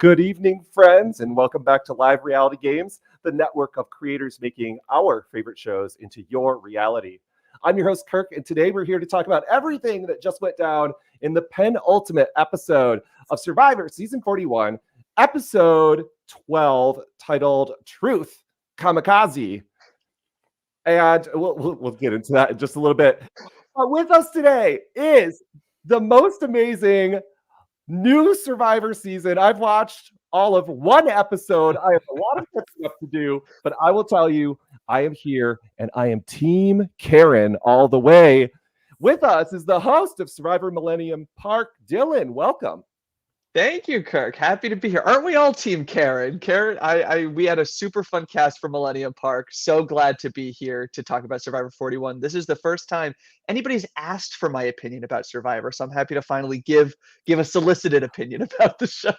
Good evening, friends, and welcome back to Live Reality Games, the network of creators making our favorite shows into your reality. I'm your host, Kirk, and today we're here to talk about everything that just went down in the penultimate episode of Survivor Season 41, Episode 12, titled Truth, Kamikaze. And we'll get into that in just a little bit. With us today is the most amazing new Survivor season. I've watched all of one episode. I have a lot of catching up to do, but I will tell you, I am here and I am Team Karen all the way. With us is the host of Survivor Millennium Park, Dylan. Welcome. Thank you, Kirk. Happy to be here. Aren't we all Team Karen? Karen, we had a super fun cast for Millennium Park. So glad to be here to talk about Survivor 41. This is the first time anybody's asked for my opinion about Survivor, so I'm happy to finally give a solicited opinion about the show.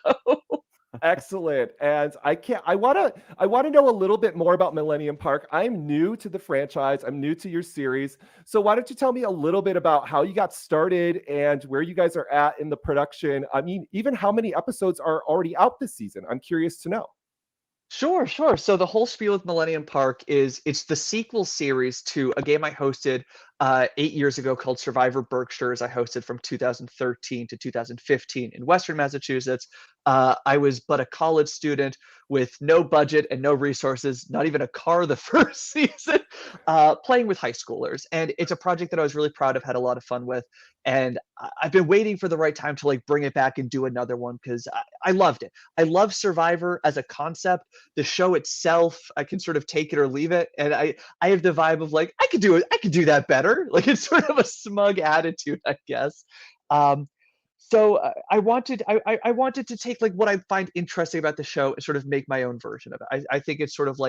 Excellent. And I want to know a little bit more about Millennium Park. I'm new to the franchise. I'm new to your series. So why don't you tell me a little bit about how you got started and where you guys are at in the production? I mean, even how many episodes are already out this season? I'm curious to know. Sure. So the whole spiel with Millennium Park is it's the sequel series to a game I hosted 8 years ago called Survivor Berkshires. I hosted from 2013 to 2015 in Western Massachusetts. I was but a college student with no budget and no resources, not even a car the first season, playing with high schoolers. And it's a project that I was really proud of, had a lot of fun with. And I've been waiting for the right time to bring it back and do another one because I loved it. I love Survivor as a concept. The show itself, I can sort of take it or leave it. And I have the vibe of I could do it. I could do that better. It's sort of a smug attitude, I guess. I wanted to take what I find interesting about the show and sort of make my own version of it. I think it's sort of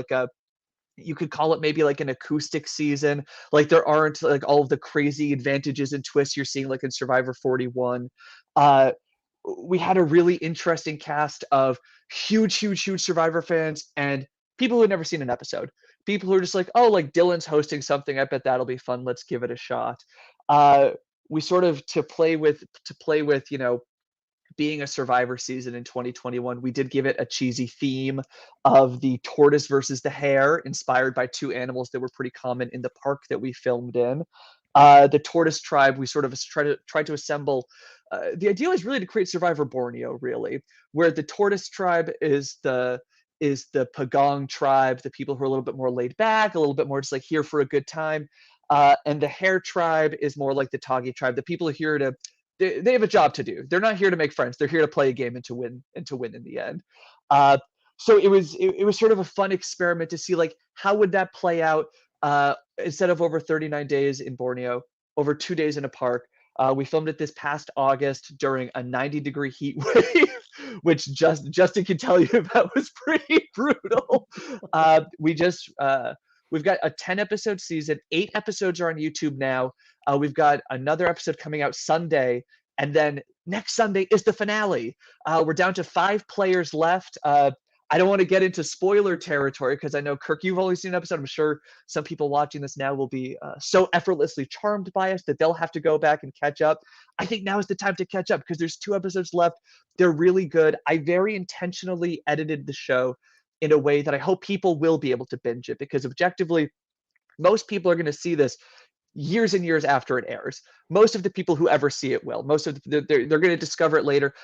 you could call it maybe an acoustic season. There aren't all of the crazy advantages and twists you're seeing in Survivor 41. We had a really interesting cast of huge Survivor fans and people who had never seen an episode. People who are just Dylan's hosting something. I bet that'll be fun. Let's give it a shot. We sort of to play with being a Survivor season in 2021, we did give it a cheesy theme of the tortoise versus the hare, inspired by two animals that were pretty common in the park that we filmed in. The tortoise tribe, we sort of tried to assemble. The idea is really to create Survivor Borneo, really, where the tortoise tribe is the Pagong tribe, the people who are a little bit more laid back, a little bit more just here for a good time. And the hare tribe is more like the Tagi tribe, the people who are here to they have a job to do. They're not here to make friends. They're here to play a game and to win in the end. So it was sort of a fun experiment to see how would that play out instead of over 39 days in Borneo, over 2 days in a park. We filmed it this past August during a 90-degree heat wave, which Justin can tell you about was pretty brutal. We've got a 10-episode season. 8 episodes are on YouTube now. We've got another episode coming out Sunday, and then next Sunday is the finale. We're down to 5 players left. I don't want to get into spoiler territory because I know, Kirk, you've only seen an episode. I'm sure some people watching this now will be so effortlessly charmed by us that they'll have to go back and catch up. I think now is the time to catch up because there's 2 episodes left. They're really good. I very intentionally edited the show in a way that I hope people will be able to binge it, because objectively, most people are going to see this years and years after it airs. Most of the people who ever see it will. They're going to discover it later.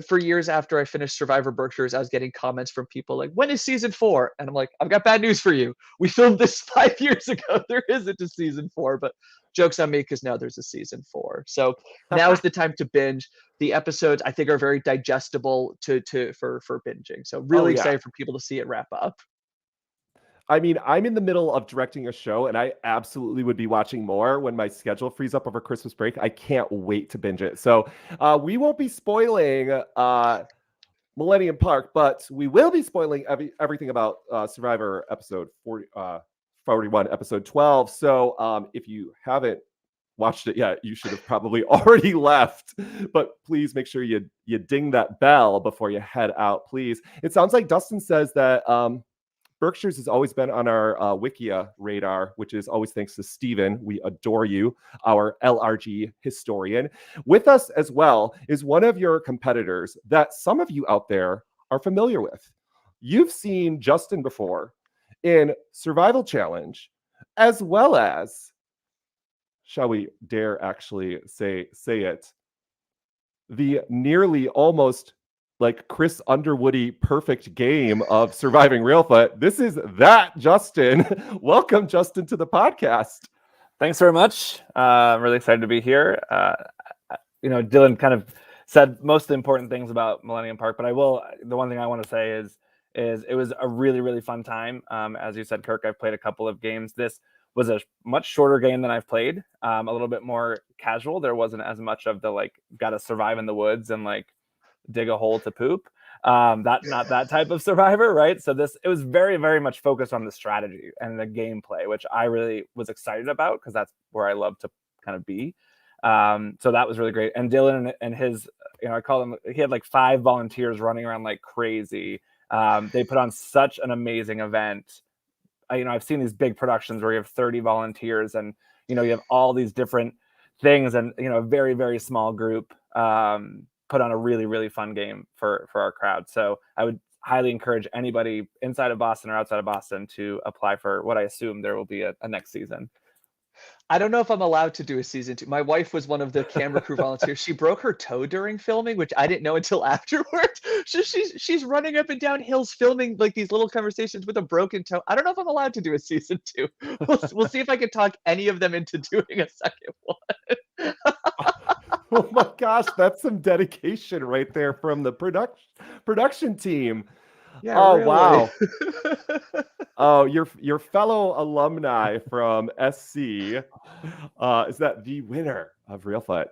For years after I finished Survivor Berkshires, I was getting comments from people when is season 4? And I'm I've got bad news for you. We filmed this 5 years ago. There isn't a season 4, but joke's on me because now there's a season 4. So now is the time to binge. The episodes, I think, are very digestible for binging. So really excited for people to see it wrap up. I mean, I'm in the middle of directing a show, and I absolutely would be watching more when my schedule frees up over Christmas break. I can't wait to binge it. So we won't be spoiling Millennium Park, but we will be spoiling everything about Survivor episode 41, episode 12. So if you haven't watched it yet, you should have probably already left. But please make sure you ding that bell before you head out, please. It sounds like Dustin says that Berkshires has always been on our Wikia radar, which is always thanks to Steven. We adore you, our LRG historian. With us as well is one of your competitors that some of you out there are familiar with. You've seen Justin before in Survival Challenge, as well as, shall we dare actually say it, the nearly almost like Chris Underwoody perfect game of Surviving Railfoot. This is that Justin. Welcome, Justin, to the podcast. Thanks very much. I'm really excited to be here. Dylan kind of said most of the important things about Millennium Park, but the one thing I want to say is it was a really, really fun time. As you said, Kirk, I've played a couple of games. This was a much shorter game than I've played, a little bit more casual. There wasn't as much of the got to survive in the woods and dig a hole to poop. Not that type of survivor, right? So it was very, very much focused on the strategy and the gameplay, which I really was excited about because that's where I love to kind of be. So that was really great. And Dylan and his, I call him, he had 5 volunteers running around like crazy. They put on such an amazing event. I've seen these big productions where you have 30 volunteers and, you have all these different things and, a very, very small group put on a really, really fun game for our crowd. So I would highly encourage anybody inside of Boston or outside of Boston to apply for what I assume there will be a next season. I don't know if I'm allowed to do a season 2. My wife was one of the camera crew volunteers. She broke her toe during filming, which I didn't know until afterwards. So she's running up and down hills filming these little conversations with a broken toe. I don't know if I'm allowed to do a season 2. We'll see if I can talk any of them into doing a second one. Oh my gosh, that's some dedication right there from the production team. Yeah, oh really. Wow. Oh, your fellow alumni from SC is that the winner of Railfoot.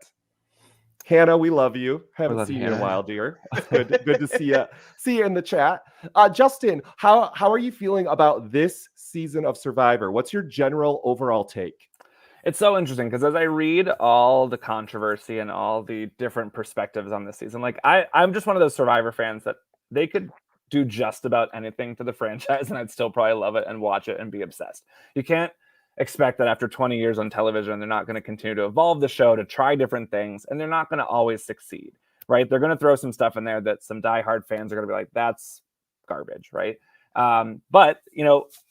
Hannah, we love you. Haven't seen you in a while, dear. Good to see you in the chat. Justin, how are you feeling about this season of Survivor? What's your general overall take? It's so interesting because as I read all the controversy and all the different perspectives on this season, I'm just one of those Survivor fans that they could do just about anything to the franchise and I'd still probably love it and watch it and be obsessed. You can't expect that after 20 years on television, they're not going to continue to evolve the show, to try different things, and they're not going to always succeed, right? They're going to throw some stuff in there that some diehard fans are going to be like, that's garbage, right? But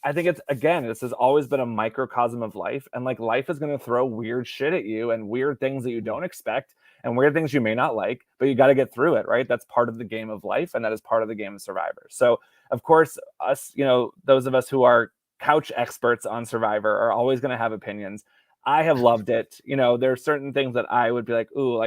I think this has always been a microcosm of life, and life is going to throw weird shit at you and weird things that you don't expect and weird things you may not like, but you got to get through it, right? That's part of the game of life, and that is part of the game of Survivor. So of course, us, those of us who are couch experts on Survivor are always going to have opinions. I have loved it. There are certain things that I would be like, ooh,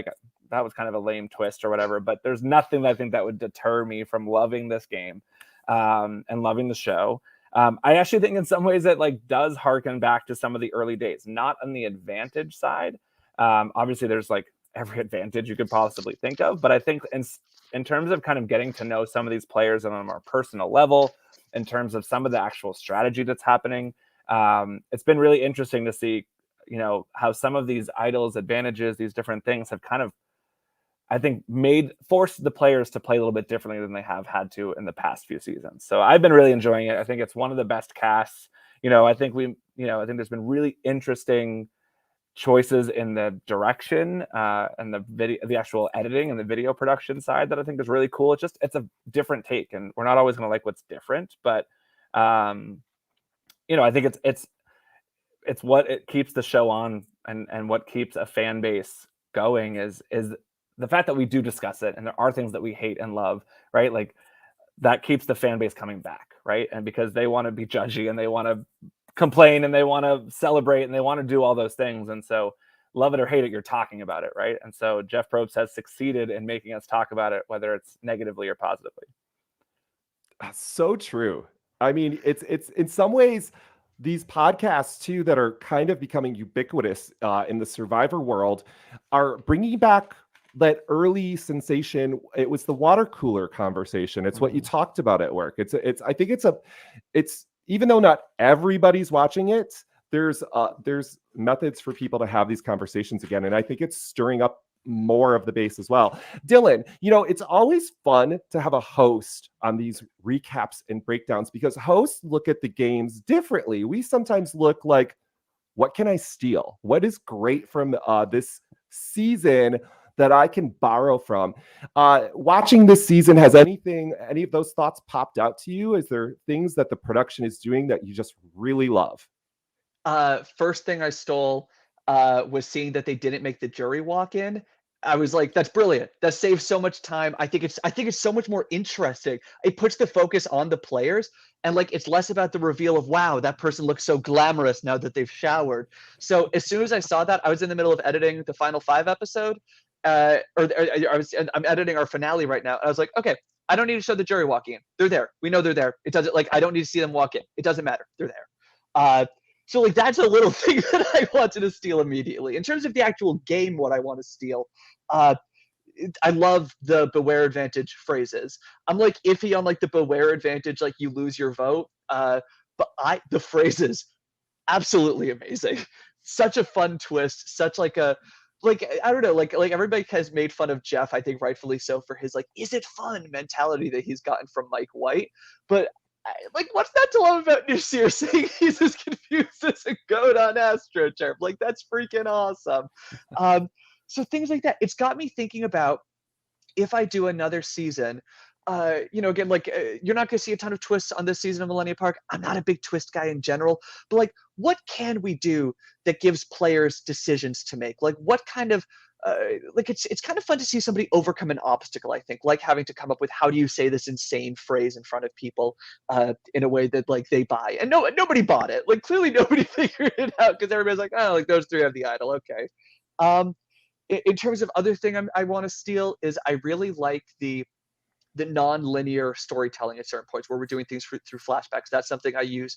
that was kind of a lame twist or whatever, but there's nothing that I think that would deter me from loving this game. And loving the show. I actually think in some ways that does harken back to some of the early days, not on the advantage side. Obviously there's every advantage you could possibly think of, but I think in terms of kind of getting to know some of these players on a more personal level, in terms of some of the actual strategy that's happening, it's been really interesting to see, how some of these idols, advantages, these different things have kind of, I think, forced the players to play a little bit differently than they have had to in the past few seasons. So I've been really enjoying it. I think it's one of the best casts. I think there's been really interesting choices in the direction and the actual editing and the video production side that I think is really cool. It's a different take, and we're not always going to like what's different, but I think it's what it keeps the show on and what keeps a fan base going is the fact that we do discuss it and there are things that we hate and love, right? That keeps the fan base coming back, right? And because they want to be judgy and they want to complain and they want to celebrate and they want to do all those things. And so love it or hate it, you're talking about it, right? And so Jeff Probst has succeeded in making us talk about it, whether it's negatively or positively. So true. I mean, it's in some ways, these podcasts too that are kind of becoming ubiquitous in the Survivor world are bringing back that early sensation. It was the water cooler conversation. It's what you talked about at work. I think it's even though not everybody's watching it, there's methods for people to have these conversations again. And I think it's stirring up more of the base as well. Dylan, it's always fun to have a host on these recaps and breakdowns because hosts look at the games differently. We sometimes look like, what can I steal? What is great from this season that I can borrow from. Watching this season, has any of those thoughts popped out to you? Is there things that the production is doing that you just really love? First thing I stole was seeing that they didn't make the jury walk in. I was like, that's brilliant. That saves so much time. I think it's so much more interesting. It puts the focus on the players, and like it's less about the reveal of, wow, that person looks so glamorous now that they've showered. So as soon as I saw that, I was in the middle of editing the final 5 episode. I'm editing our finale right now. And I was like, okay, I don't need to show the jury walking in. They're there. We know they're there. It doesn't, like, I don't need to see them walk in. It doesn't matter. They're there. So like that's a little thing that I wanted to steal immediately. In terms of the actual game, what I want to steal, I love the beware advantage phrases. I'm like iffy on like the beware advantage, like you lose your vote. But the phrases, absolutely amazing. Such a fun twist. Such like a I don't know, like everybody has made fun of Jeff, I think rightfully so, for his like, is it fun mentality that he's gotten from Mike White. But like, what's not to love about Nusir saying he's as confused as a goat on AstroTurf? Like, that's freaking awesome. So things like that. It's got me thinking about, if I do another season, again, like you're not going to see a ton of twists on this season of Millennium Park. I'm not a big twist guy in general, but like, what can we do that gives players decisions to make? Like, what kind of it's kind of fun to see somebody overcome an obstacle, I think, like having to come up with, how do you say this insane phrase in front of people in a way that like they buy. And nobody bought it. Like, clearly nobody figured it out, because everybody's like, oh, like those 3 have the idol. Okay. In terms of other thing I want to steal is, I really like the non-linear storytelling at certain points where we're doing things through flashbacks. That's something I use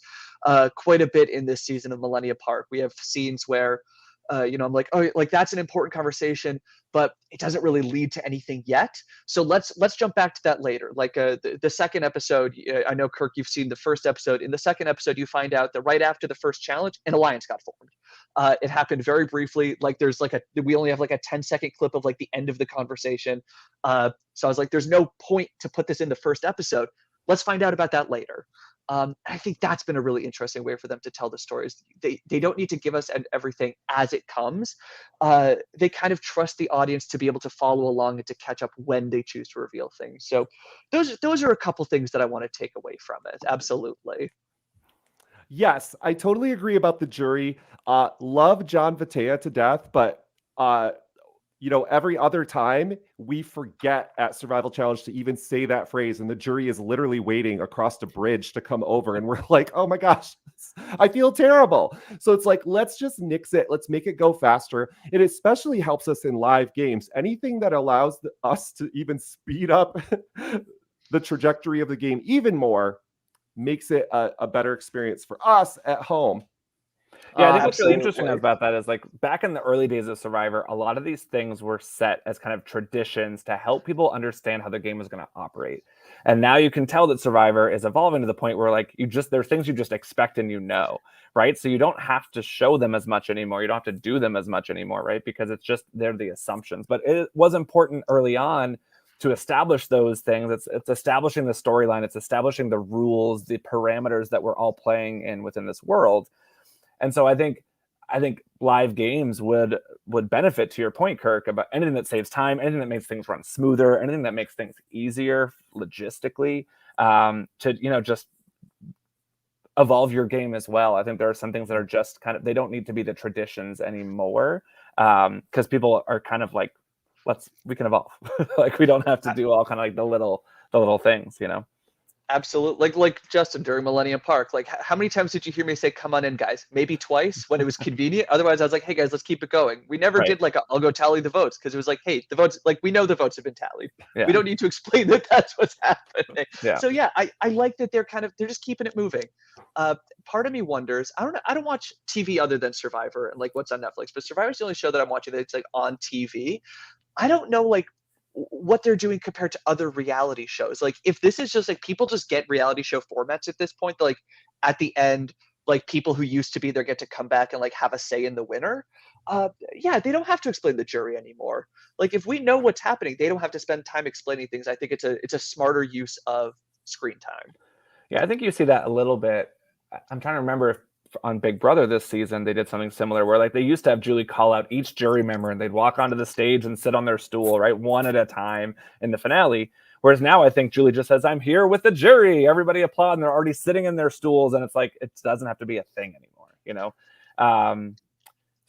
quite a bit in this season of Millennium Park. We have scenes where I'm like, oh, like that's an important conversation, but it doesn't really lead to anything yet. So let's jump back to that later. Like the second episode, I know, Kirk, you've seen the first episode. In the second episode, you find out that right after the first challenge, an alliance got formed. It happened very briefly. Like we only have like a 10-second clip of like the end of the conversation. So I was like, there's no point to put this in the first episode. Let's find out about that later. I think that's been a really interesting way for them to tell the stories. They don't need to give us everything as it comes. They kind of trust the audience to be able to follow along and to catch up when they choose to reveal things. So those are a couple things that I want to take away from it. Absolutely. Yes, I totally agree about the jury. Love John Vitea to death, but every other time we forget at Survival Challenge to even say that phrase, and the jury is literally waiting across the bridge to come over, and we're like, oh my gosh, I feel terrible. So it's like, let's just nix it. Let's make it go faster. It especially helps us in live games. Anything that allows us to even speed up the trajectory of the game even more makes it a better experience for us at home. Yeah, I think what's really interesting about that is, like, back in the early days of Survivor, a lot of these things were set as kind of traditions to help people understand how the game is going to operate. And now you can tell that Survivor is evolving to the point where, like, there's things you just expect and right? So you don't have to show them as much anymore. You don't have to do them as much anymore, right? Because it's just, they're the assumptions. But it was important early on to establish those things. It's establishing the storyline. It's establishing the rules, the parameters that we're all playing in within this world. And so I think live games would benefit, to your point, Kirk, about anything that saves time, anything that makes things run smoother, anything that makes things easier logistically, to just evolve your game as well. I think there are some things that are just kind of, they don't need to be the traditions anymore, because people are kind of like, we can evolve. Like, we don't have to do all kind of like the little things, Absolutely. Like Justin during Millennium Park, like how many times did you hear me say, come on in, guys? Maybe twice when it was convenient. Otherwise, I was like, hey, guys, let's keep it going. We never did like, I'll go tally the votes, because it was like, hey, the votes, like, we know the votes have been tallied. Yeah. We don't need to explain that that's what's happening. Yeah. So yeah, I like that they're just keeping it moving. Part of me wonders, I don't watch TV other than Survivor and like what's on Netflix, but Survivor's the only show that I'm watching that's like on TV. I don't know, like, what they're doing compared to other reality shows. Like, if this is just like, people just get reality show formats at this point, like at the end, like people who used to be there get to come back and like have a say in the winner. Yeah, they don't have to explain the jury anymore. Like, if we know what's happening, they don't have to spend time explaining things. I think it's a smarter use of screen time. Yeah, I think you see that a little bit. I'm trying to remember if on Big Brother this season, they did something similar where like they used to have Julie call out each jury member and they'd walk onto the stage and sit on their stool, right, one at a time in the finale. Whereas now I think Julie just says, I'm here with the jury. Everybody applaud, and they're already sitting in their stools, and it's like it doesn't have to be a thing anymore, you know?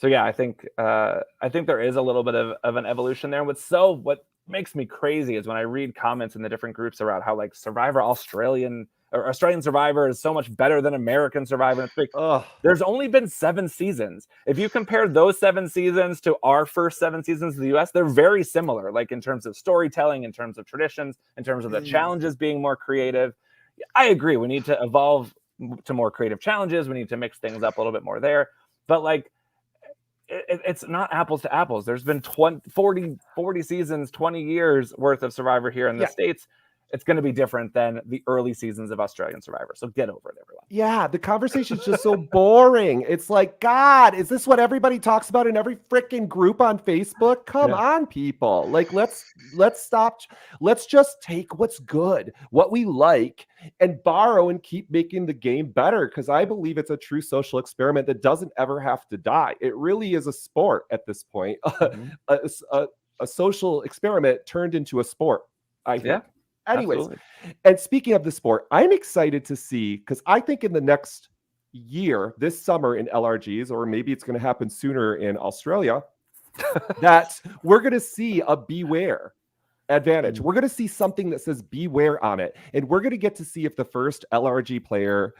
So yeah, I think there is a little bit of an evolution there. What makes me crazy is when I read comments in the different groups about how like Australian Survivor is so much better than American Survivor. It's like, there's only been 7 seasons. If you compare those 7 seasons to our first 7 seasons in the US, they're very similar, like in terms of storytelling, in terms of traditions, in terms of the challenges being more creative. I agree. We need to evolve to more creative challenges. We need to mix things up a little bit more there. But like, it's not apples to apples. There's been 40 seasons, 20 years worth of Survivor here in the States. It's going to be different than the early seasons of Australian Survivor. So get over it, everyone. Yeah, the conversation's just so boring. It's like, God, is this what everybody talks about in every freaking group on Facebook? Come on, people. Like, let's stop. Let's just take what's good, what we like, and borrow and keep making the game better. Because I believe it's a true social experiment that doesn't ever have to die. It really is a sport at this point. A social experiment turned into a sport, I think. Yeah. Anyways, Absolutely. And speaking of the sport, I'm excited to see, because I think in the next year, this summer in LRGs, or maybe it's going to happen sooner in Australia, that we're going to see a beware advantage. We're going to see something that says beware on it. And we're going to get to see if the first LRG player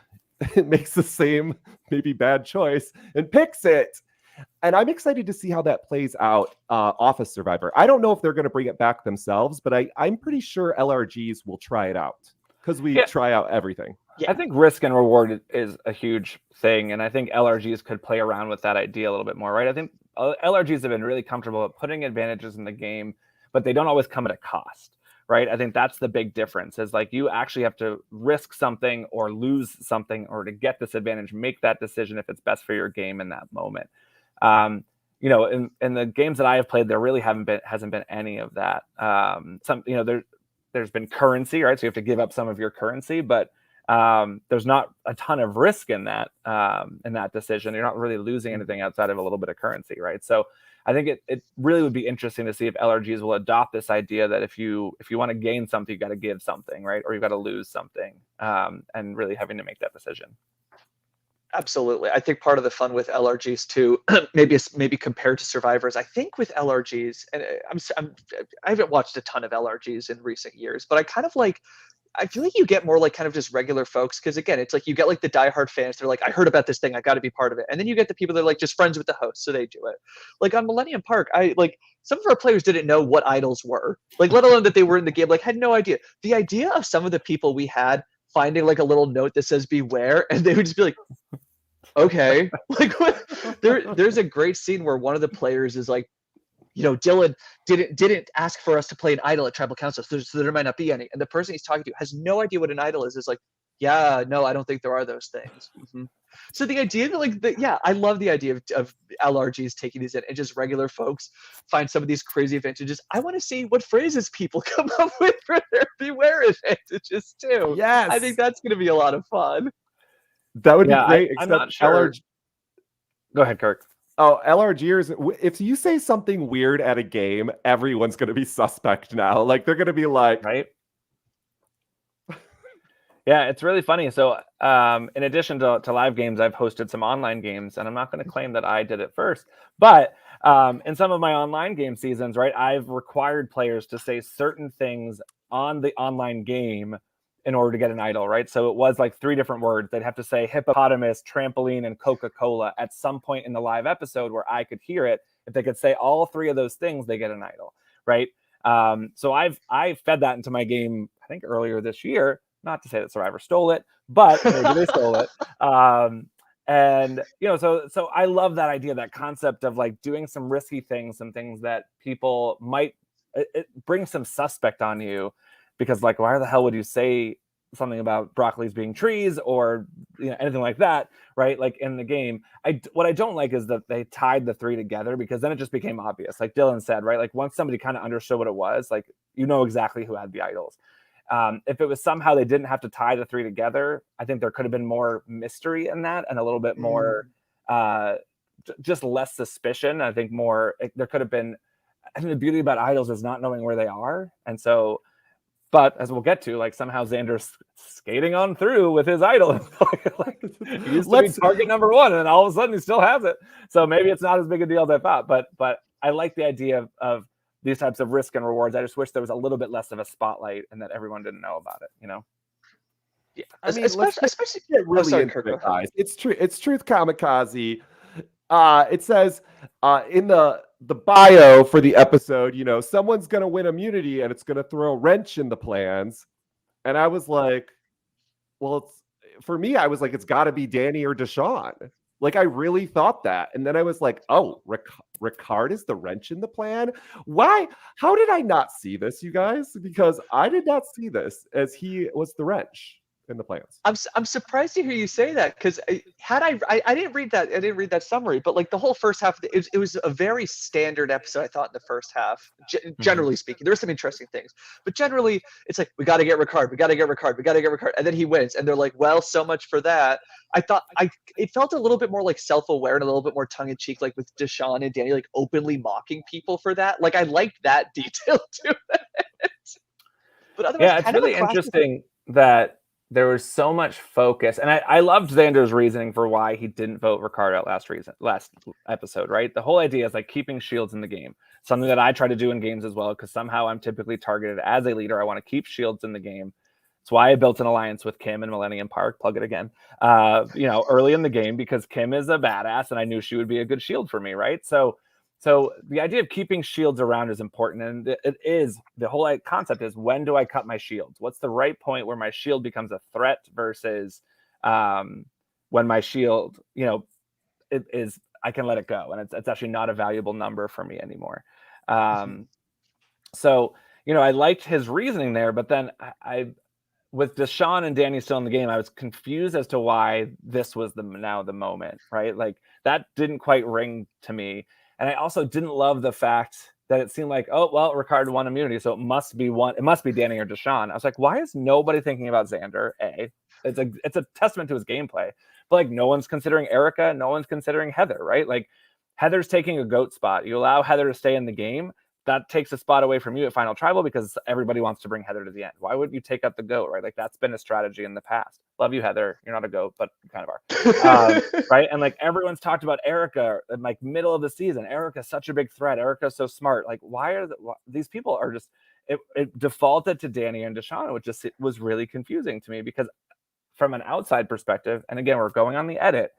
makes the same, maybe bad choice and picks it. And I'm excited to see how that plays out off of Survivor. I don't know if they're going to bring it back themselves, but I'm pretty sure LRGs will try it out because we try out everything. Yeah. I think risk and reward is a huge thing. And I think LRGs could play around with that idea a little bit more, right? I think LRGs have been really comfortable at putting advantages in the game, but they don't always come at a cost, right? I think that's the big difference is like you actually have to risk something or lose something or to get this advantage, make that decision if it's best for your game in that moment. You know, in the games that I have played, there really hasn't been any of that. There's been currency, right? So you have to give up some of your currency, but there's not a ton of risk in that decision. You're not really losing anything outside of a little bit of currency, right? So I think it really would be interesting to see if LRGs will adopt this idea that if you want to gain something, you got to give something, right? Or you've got to lose something, and really having to make that decision. Absolutely. I think part of the fun with LRGs too, maybe compared to Survivors, I think with LRGs, and I haven't watched a ton of LRGs in recent years, but I feel like you get more like kind of just regular folks. Cause again, it's like you get like the diehard fans. They're like, I heard about this thing. I got to be part of it. And then you get the people that are like just friends with the host. So they do it. Like on Millennium Park, some of our players didn't know what idols were, like, let alone that they were in the game, like had no idea. The idea of some of the people we had finding like a little note that says beware, and they would just be like, okay, like what? There's a great scene where one of the players is like, you know, Dylan didn't ask for us to play an idol at tribal council, so there might not be any. And the person he's talking to has no idea what an idol is like, yeah, no, I don't think there are those things. Mm-hmm. So the idea that I love the idea of LRGs taking these in and just regular folks find some of these crazy advantages. I want to see what phrases people come up with for their beware advantages too. Yes. I think that's going to be a lot of fun. That would be great. I'm not sure. Go ahead, Kirk. Oh, LRGers, if you say something weird at a game, everyone's going to be suspect now. Like, they're going to be like... Right? Yeah, it's really funny. So in addition to live games, I've hosted some online games, and I'm not going to claim that I did it first. But in some of my online game seasons, right, I've required players to say certain things on the online game in order to get an idol, right? So it was like 3 different words. They'd have to say hippopotamus, trampoline, and Coca-Cola at some point in the live episode where I could hear it. If they could say all 3 of those things, they get an idol, right? So I fed that into my game, I think earlier this year. Not to say that Survivor stole it, but maybe they stole it. And you know, so I love that idea, that concept of like doing some risky things, some things that people might it brings some suspect on you. Because like, why the hell would you say something about broccolis being trees or anything like that, right? Like in the game, what I don't like is that they tied the 3 together, because then it just became obvious. Like Dylan said, right? Like once somebody kind of understood what it was, like exactly who had the idols. If it was somehow they didn't have to tie the three together, I think there could have been more mystery in that and a little bit more, just less suspicion. I think there could have been, I think the beauty about idols is not knowing where they are. And so, but as we'll get to, like somehow Xander's skating on through with his idol. He used to be target number one, and all of a sudden he still has it. So maybe it's not as big a deal as I thought. But I like the idea of these types of risk and rewards. I just wish there was a little bit less of a spotlight and that everyone didn't know about it. Yeah, I mean, especially get really into it, guys. It's true. It's Truth Kamikaze. It says in the bio for the episode, someone's going to win immunity and it's going to throw a wrench in the plans. And I was like, well, for me, I was like, it's got to be Danny or Deshaun. Like, I really thought that. And then I was like, oh, Ricard is the wrench in the plan? Why? How did I not see this, you guys? Because I did not see this as he was the wrench in the plans. I'm surprised to hear you say that, because I didn't read that. I didn't read that summary, but like the whole first half, it was a very standard episode, I thought, in the first half. Generally speaking, there were some interesting things, but generally it's like, we got to get Ricard, and then he wins, and they're like, well, so much for that. I thought it felt a little bit more like self-aware and a little bit more tongue-in-cheek, like with Deshaun and Danny, like openly mocking people for that. Like, I liked that detail to it. But otherwise, it's really interesting that there was so much focus, and I loved Xander's reasoning for why he didn't vote Ricard out last episode, right? The whole idea is like keeping shields in the game, something that I try to do in games as well, because somehow I'm typically targeted as a leader. I want to keep shields in the game. That's why I built an alliance with Kim in Millennium Park. Plug it again. Early in the game, because Kim is a badass, and I knew she would be a good shield for me, right? So the idea of keeping shields around is important, and it is, the whole concept is, when do I cut my shields? What's the right point where my shield becomes a threat versus when my shield, it is, I can let it go, and it's actually not a valuable number for me anymore. So I liked his reasoning there, but then I with Deshaun and Danny still in the game, I was confused as to why this was the moment, right? Like, that didn't quite ring to me. And I also didn't love the fact that it seemed like, oh, well, Ricard won immunity, so it must be Danny or Deshaun. I was like, why is nobody thinking about Xander? It's a testament to his gameplay. But like, no one's considering Erica, no one's considering Heather, right? Like, Heather's taking a GOAT spot. You allow Heather to stay in the game, that takes a spot away from you at Final Tribal because everybody wants to bring Heather to the end. Why would you take up the GOAT, right? Like, that's been a strategy in the past. Love you, Heather. You're not a GOAT, but you kind of are. Right? And like, everyone's talked about Erica in like middle of the season. Erica's such a big threat. Erica's so smart. Like, why these people are just, it defaulted to Danny and Deshaun, which just was really confusing to me, because from an outside perspective, and again, we're going on the edit,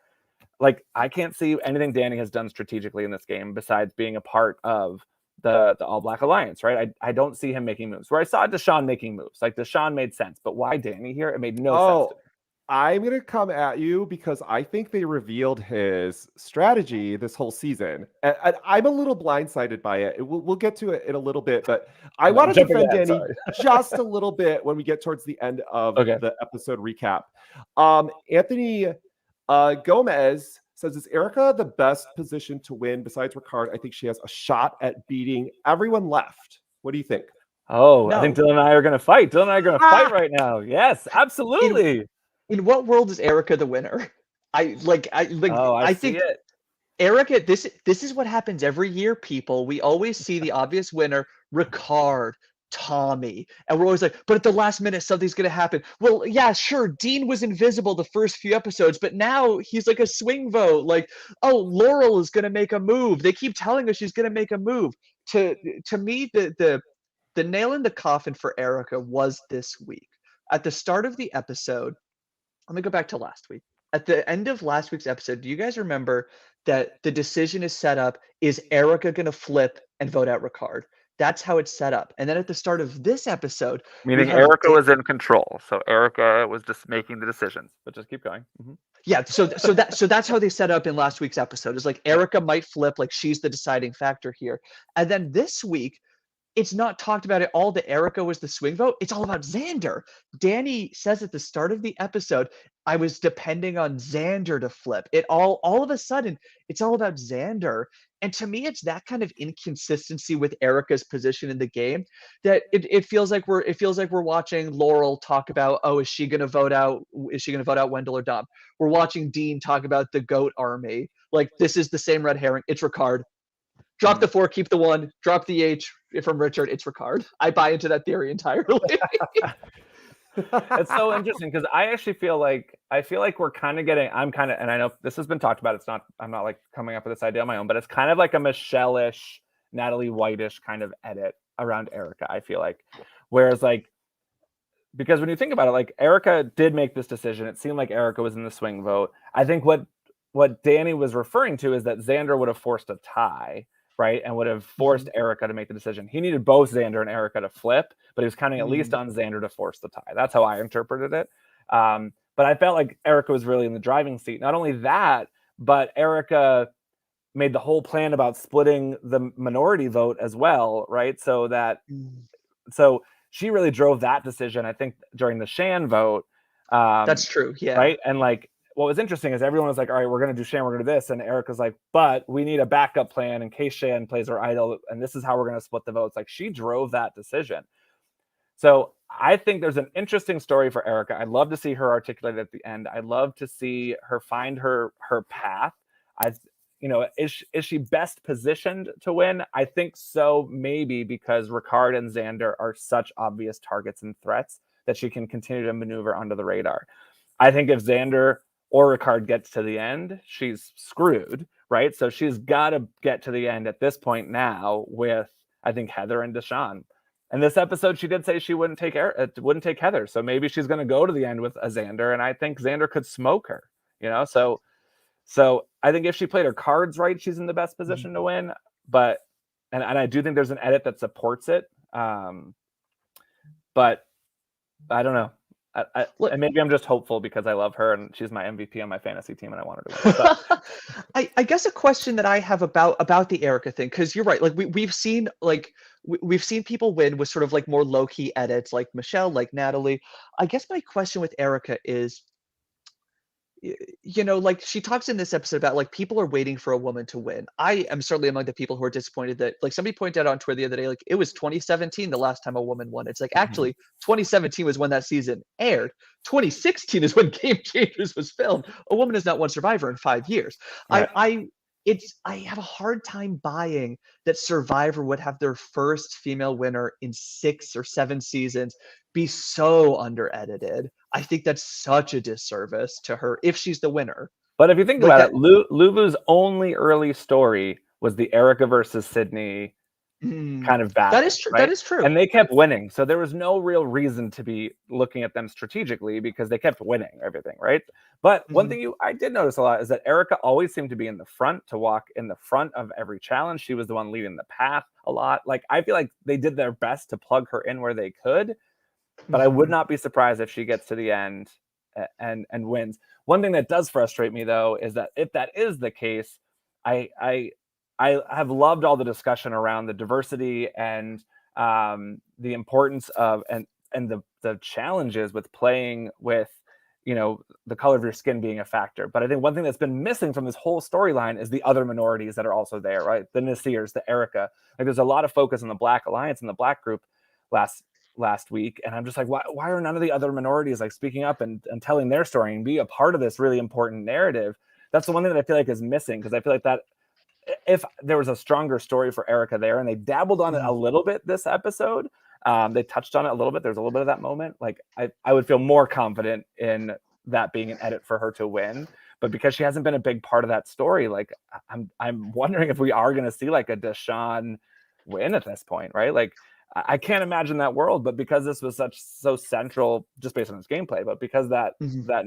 like, I can't see anything Danny has done strategically in this game besides being a part of the All Black Alliance, right? I don't see him making moves. Where I saw Deshaun making moves, like Deshaun made sense, but why Danny here? It made no sense to me. I'm going to come at you because I think they revealed his strategy this whole season. And I'm a little blindsided by it. We'll get to it in a little bit, but I want to defend Danny just a little bit when we get towards the end of the episode recap. Anthony Gomez says, is Erica the best position to win besides Ricard? I think she has a shot at beating everyone left. What do you think? Oh, no. I think Dylan and I are going to fight. Dylan and I are going to fight right now. Yes, absolutely. In what world is Erica the winner? I think it. Erica, this is what happens every year, people. We always see the obvious winner, Ricard, Tommy, and we're always like, but at the last minute something's going to happen. Well, yeah, sure, Dean was invisible the first few episodes, but now he's like a swing vote. Like, oh, Laurel is going to make a move. They keep telling us she's going to make a move. To me, the nail in the coffin for Erica was this week. At the start of the episode, let me go back to last week. At the end of last week's episode, do you guys remember that the decision is set up? Is Erica going to flip and vote out Ricard? That's how it's set up. And then at the start of this episode, meaning Erica was in control, so Erica was just making the decisions. But just keep going. Mm-hmm. Yeah. So that's how they set up in last week's episode. Is like Erica might flip, like she's the deciding factor here. And then this week, it's not talked about at all that Erica was the swing vote. It's all about Xander. Danny says at the start of the episode, I was depending on Xander to flip. It all of a sudden, it's all about Xander. And to me, it's that kind of inconsistency with Erica's position in the game that it feels like we're watching Laurel talk about, oh, is she gonna vote out Wendell or Dom? We're watching Dean talk about the GOAT army. Like, this is the same red herring. It's Ricard. Drop the 4, keep the 1, drop the H from Richard, it's Ricard. I buy into that theory entirely. It's so interesting because I actually feel like we're kind of getting, and I know this has been talked about. I'm not like coming up with this idea on my own, but it's kind of like a Michelle-ish, Natalie White-ish kind of edit around Erica, I feel like. Whereas like, because when you think about it, like Erica did make this decision. It seemed like Erica was in the swing vote. I think what Danny was referring to is that Xander would have forced a tie, right? And would have forced Erica to make the decision. He needed both Xander and Erica to flip, but he was counting at least on Xander to force the tie. That's how I interpreted it. But I felt like Erica was really in the driving seat. Not only that, but Erica made the whole plan about splitting the minority vote as well, right? So she really drove that decision, I think, during the Shan vote. That's true, yeah. Right? And like, what was interesting is everyone was like, all right, we're going to do Shan, we're going to do this. And Erica's like, but we need a backup plan in case Shan plays her idol. And this is how we're going to split the votes. Like, she drove that decision. So I think there's an interesting story for Erica. I'd love to see her articulate at the end. I'd love to see her find her path. Is she best positioned to win? I think so, maybe because Ricard and Xander are such obvious targets and threats that she can continue to maneuver under the radar. I think if Xander or Ricard gets to the end, she's screwed, right? So she's got to get to the end at this point now with, I think, Heather and Deshawn. And this episode, she did say she wouldn't take Heather. So maybe she's going to go to the end with a Xander, and I think Xander could smoke her, So I think if she played her cards right, she's in the best position to win. But and I do think there's an edit that supports it. But I don't know. And maybe I'm just hopeful because I love her and she's my MVP on my fantasy team and I want her to win. I guess a question that I have about the Erica thing, because you're right, like we've seen people win with sort of like more low-key edits, like Michelle, like Natalie. I guess my question with Erica is, like she talks in this episode about like people are waiting for a woman to win. I am certainly among the people who are disappointed that, like, somebody pointed out on Twitter the other day, like it was 2017 the last time a woman won. It's like actually 2017 was when that season aired. 2016 is when Game Changers was filmed. A woman has not won Survivor in 5 years. Right. I have a hard time buying that Survivor would have their first female winner in 6 or 7 seasons be so under-edited. I think that's such a disservice to her if she's the winner. But if you think about it, Luvu's only early story was the Erica versus Sydney kind of battle. That is true. Right? That is true. And they kept winning. So there was no real reason to be looking at them strategically because they kept winning everything, right? But one thing I did notice a lot is that Erica always seemed to be in the front, to walk in the front of every challenge. She was the one leading the path a lot. Like, I feel like they did their best to plug her in where they could. But I would not be surprised if she gets to the end and wins. One thing that does frustrate me, though, is that if that is the case, I have loved all the discussion around the diversity and the importance of and the challenges with playing with, the color of your skin being a factor. But I think one thing that's been missing from this whole storyline is the other minorities that are also there, right? The Nasirs, the Erica. Like, there's a lot of focus on the Black Alliance and the Black group last week, and I'm just like, why are none of the other minorities like speaking up and telling their story and be a part of this really important narrative? That's the one thing that I feel like is missing, because I feel like that if there was a stronger story for Erica there, and they dabbled on it a little bit this episode, they touched on it a little bit, there's a little bit of that moment, like I would feel more confident in that being an edit for her to win. But because she hasn't been a big part of that story, like I'm wondering if we are going to see like a Deshawn win at this point, right? Like, I can't imagine that world, but because this was so central, just based on this gameplay, but because that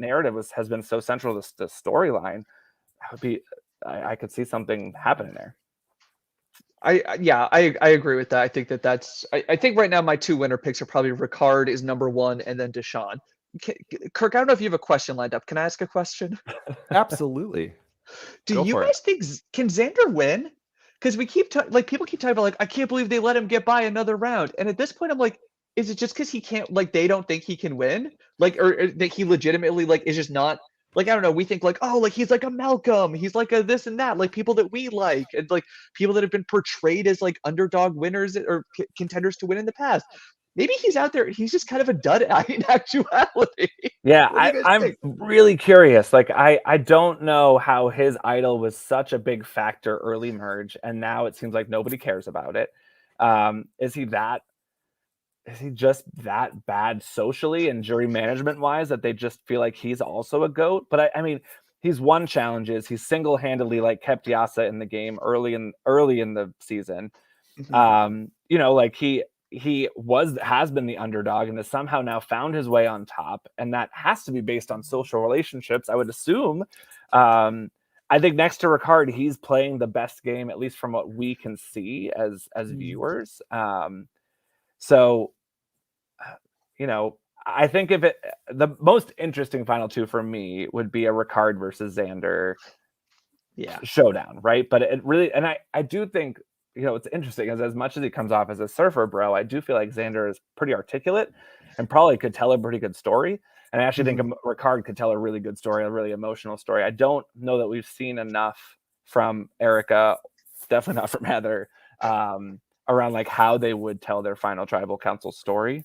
narrative has been so central to the storyline, I could see something happening there. I agree with that. I think that's I think right now my 2 winner picks are probably Ricard is number 1 and then Deshawn. Kirk, I don't know if you have a question lined up. Can I ask a question? Absolutely. Do you guys think, can Xander win? because we keep like people keep talking about like I can't believe they let him get by another round, and at this point I'm like, is it just because he can't like they don't think he can win, like or that he legitimately like is just not like I don't know. We think like oh like he's like a Malcolm, he's like a this and that, like people that we like and like people that have been portrayed as like underdog winners or contenders to win in the past. Maybe he's out there. He's just kind of a dud in actuality. Yeah, What do you guys I'm think? really curious. Like, I don't know how his idol was such a big factor early merge, and now it seems like nobody cares about it. Is he just that bad socially and jury management wise that they just feel like he's also a GOAT? But I mean, he's won challenges. He's single-handedly like kept Yasa in the game early in the season. You know, like he has been the underdog and has somehow now found his way on top, and that has to be based on social relationships, I would assume. I think next to Ricard, he's playing the best game, at least from what we can see as viewers. So, you know, I think the most interesting final two for me would be a Ricard versus Xander showdown, right? But it really, and I do think, you know, it's interesting as much as he comes off as a surfer bro, I do feel like Xander is pretty articulate and probably could tell a pretty good story. And I actually think Ricard could tell a really good story, a really emotional story. I don't know that we've seen enough from Erica, definitely not from Heather, around like how they would tell their final tribal council story.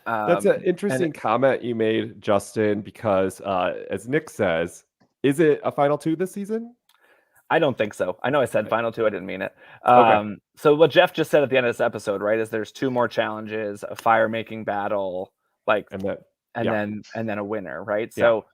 That's an interesting comment you made, Justin, because as Nick says, is it a final two this season? I don't think so. I know I said final two. I didn't mean it. Okay. So what Jeff just said at the end of this episode, right, is there's two more challenges, a fire making battle, like, and then a winner, right? Yeah. So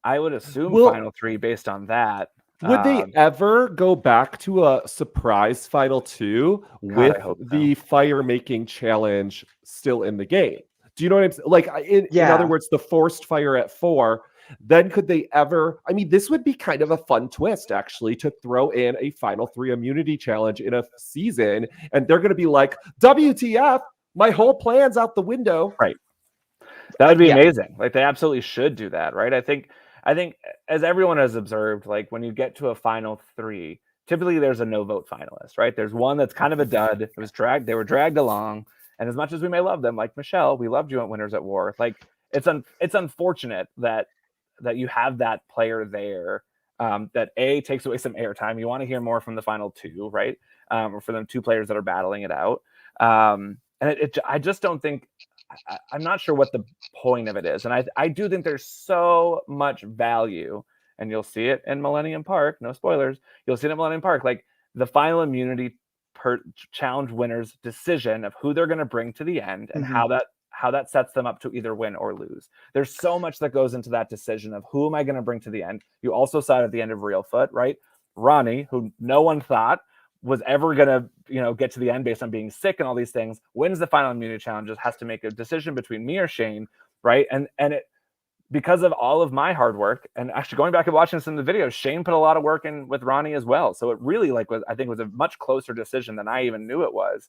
I would assume final three based on that. Would they ever go back to a surprise final two with the fire making challenge still in the game? Do you know what I'm saying? Like, in other words, the forced fire at 4. Then could they ever? I mean, this would be kind of a fun twist, actually, to throw in a final 3 immunity challenge in a season, and they're going to be like, "WTF? My whole plan's out the window." Right. That would be amazing. Like, they absolutely should do that, right? I think as everyone has observed, like when you get to a final 3, typically there's a no vote finalist, right? There's one that's kind of a dud. They were dragged along, and as much as we may love them, like Michelle, we loved you at Winners at War. Like, it's unfortunate that you have that player there that takes away some airtime. You want to hear more from the final 2, right? Or for them 2 players that are battling it out. And I just don't think, I'm not sure what the point of it is. And I do think there's so much value, and you'll see it in Millennium Park. No spoilers. You'll see it in Millennium Park. Like the final immunity challenge winner's decision of who they're going to bring to the end and how that sets them up to either win or lose. There's so much that goes into that decision of who am I going to bring to the end. You also saw it at the end of Real Foot, right? Ronnie, who no one thought was ever going to, you know, get to the end based on being sick and all these things, wins the final immunity challenges, has to make a decision between me or Shane, right? And it, because of all of my hard work, and actually going back and watching some of the videos, Shane put a lot of work in with Ronnie as well. So it really I think was a much closer decision than I even knew it was.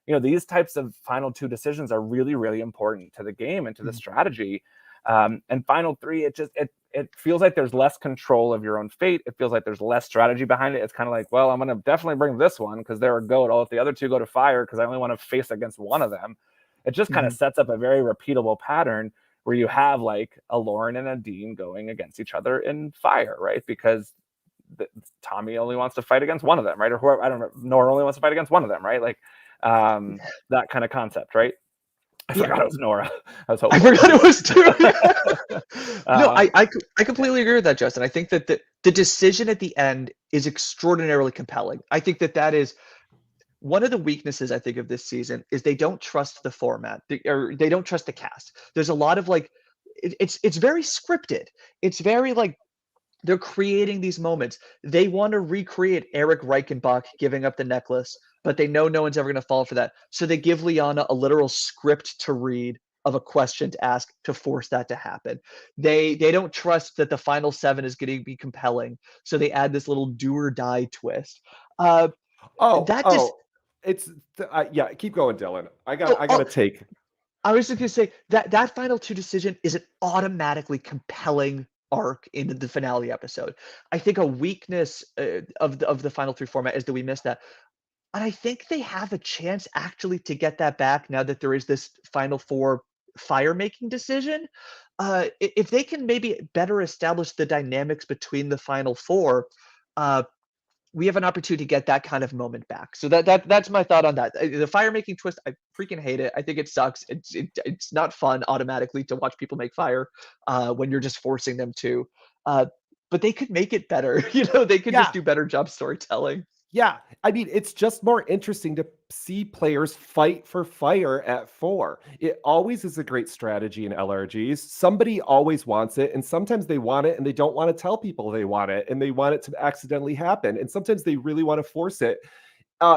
You know, these types of final 2 decisions are really, really important to the game and to the strategy. And final 3, it feels like there's less control of your own fate. It feels like there's less strategy behind it. It's kind of like, well, I'm going to definitely bring this one because they're a GOAT. All if the other 2 go to fire because I only want to face against one of them. It just kind of sets up a very repeatable pattern where you have like a Lauren and a Dean going against each other in fire, right? Because Tommy only wants to fight against one of them, right? Or whoever, I don't know, Nora only wants to fight against one of them, right? Like that kind of concept, right? I forgot it was Nora. I forgot it was too. No, I completely agree with that, Justin. I think that the decision at the end is extraordinarily compelling. I think that is one of the weaknesses, I think, of this season is they don't trust the format, or they don't trust the cast. There's a lot of like, it's very scripted. It's very like they're creating these moments. They want to recreate Eric Reichenbach giving up the necklace, but they know no one's ever going to fall for that. So they give Liana a literal script to read of a question to ask to force that to happen. They don't trust that the final 7 is going to be compelling. So they add this little do or die twist. Keep going, Dylan. I got a take. I was just going to say that final 2 decision is an automatically compelling arc in the finale episode. I think a weakness of the final three format is that we missed that. And I think they have a chance actually to get that back now that there is this final four fire making decision. If they can maybe better establish the dynamics between the final four, we have an opportunity to get that kind of moment back. So that's my thought on that. The fire making twist, I freaking hate it. I think it sucks. It's not fun automatically to watch people make fire when you're just forcing them to. But they could make it better. They could just do better job storytelling. Yeah, I mean, it's just more interesting to see players fight for fire at 4. It always is a great strategy in LRGs. Somebody always wants it, and sometimes they want it and they don't want to tell people they want it, and they want it to accidentally happen. And sometimes they really want to force it.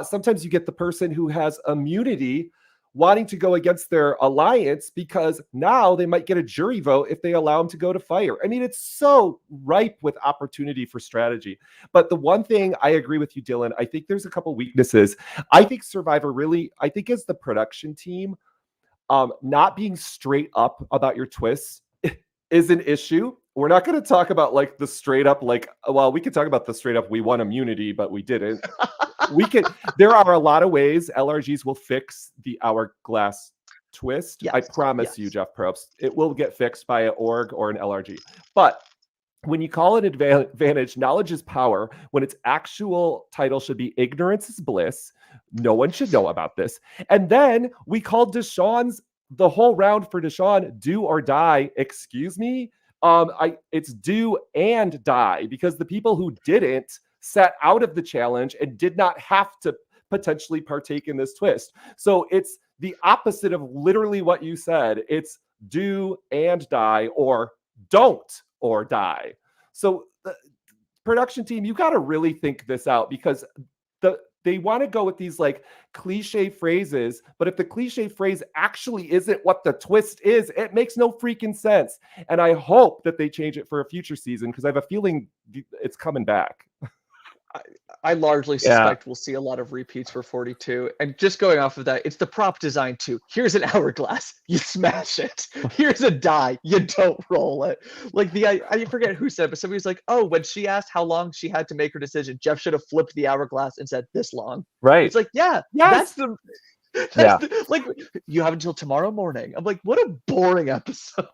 Sometimes you get the person who has immunity wanting to go against their alliance because now they might get a jury vote if they allow them to go to fire. I mean, it's so ripe with opportunity for strategy. But the one thing I agree with you, Dylan, I think there's a couple weaknesses. I think Survivor I think as the production team, not being straight up about your twists is an issue. We're not going to talk about like the straight up, we could talk about the straight up, we won immunity, but we didn't. There are a lot of ways LRGs will fix the hourglass twist. Yes, I promise you, Jeff Probst, it will get fixed by an org or an LRG. But when you call it advantage, knowledge is power, when its actual title should be ignorance is bliss. No one should know about this. And then we called Deshawn's, the whole round for Deshawn, do or die. Excuse me? It's do and die, because the people who didn't sat out of the challenge and did not have to potentially partake in this twist. So it's the opposite of literally what you said. It's do and die, or don't or die. So the production team, you got to really think this out, because they want to go with these like cliche phrases, but if the cliche phrase actually isn't what the twist is, it makes no freaking sense. And I hope that they change it for a future season, because I have a feeling it's coming back. I largely suspect we'll see a lot of repeats for 42. And just going off of that, it's the prop design too. Here's an hourglass, you smash it. Here's a die, you don't roll it. Like I forget who said, but somebody was like, oh, when she asked how long she had to make her decision, Jeff should have flipped the hourglass and said this long. Right. It's like, that's the like, you have until tomorrow morning. I'm like, what a boring episode.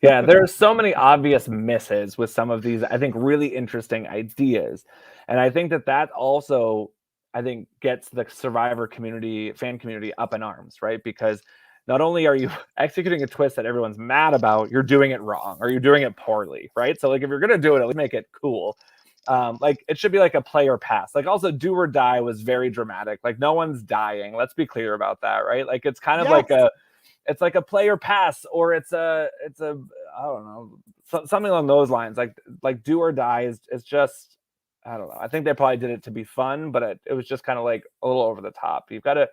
Yeah, there are so many obvious misses with some of these, I think, really interesting ideas. And I think that also, I think, gets the Survivor community, fan community up in arms, right? Because not only are you executing a twist that everyone's mad about, you're doing it wrong, or you're doing it poorly, right? So like, if you're going to do it, at least make it cool. Like, it should be like a player pass. Like, also, do or die was very dramatic. Like, no one's dying. Let's be clear about that, right? Like, it's kind of it's like a player pass, or it's a I don't know, something along those lines. Like do or die is just, I don't know. I think they probably did it to be fun, but it was just kind of like a little over the top. You've got to,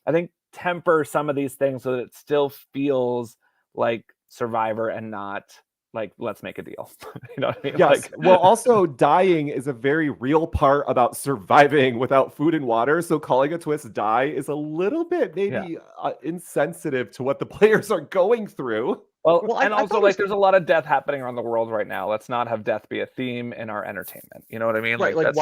I think, temper some of these things so that it still feels like Survivor and not like, let's make a deal. You know what I mean? Yes. Well, also dying is a very real part about surviving without food and water. So calling a twist die is a little bit maybe insensitive to what the players are going through. Well, and also like there's a lot of death happening around the world right now. Let's not have death be a theme in our entertainment. You know what I mean? Right. Like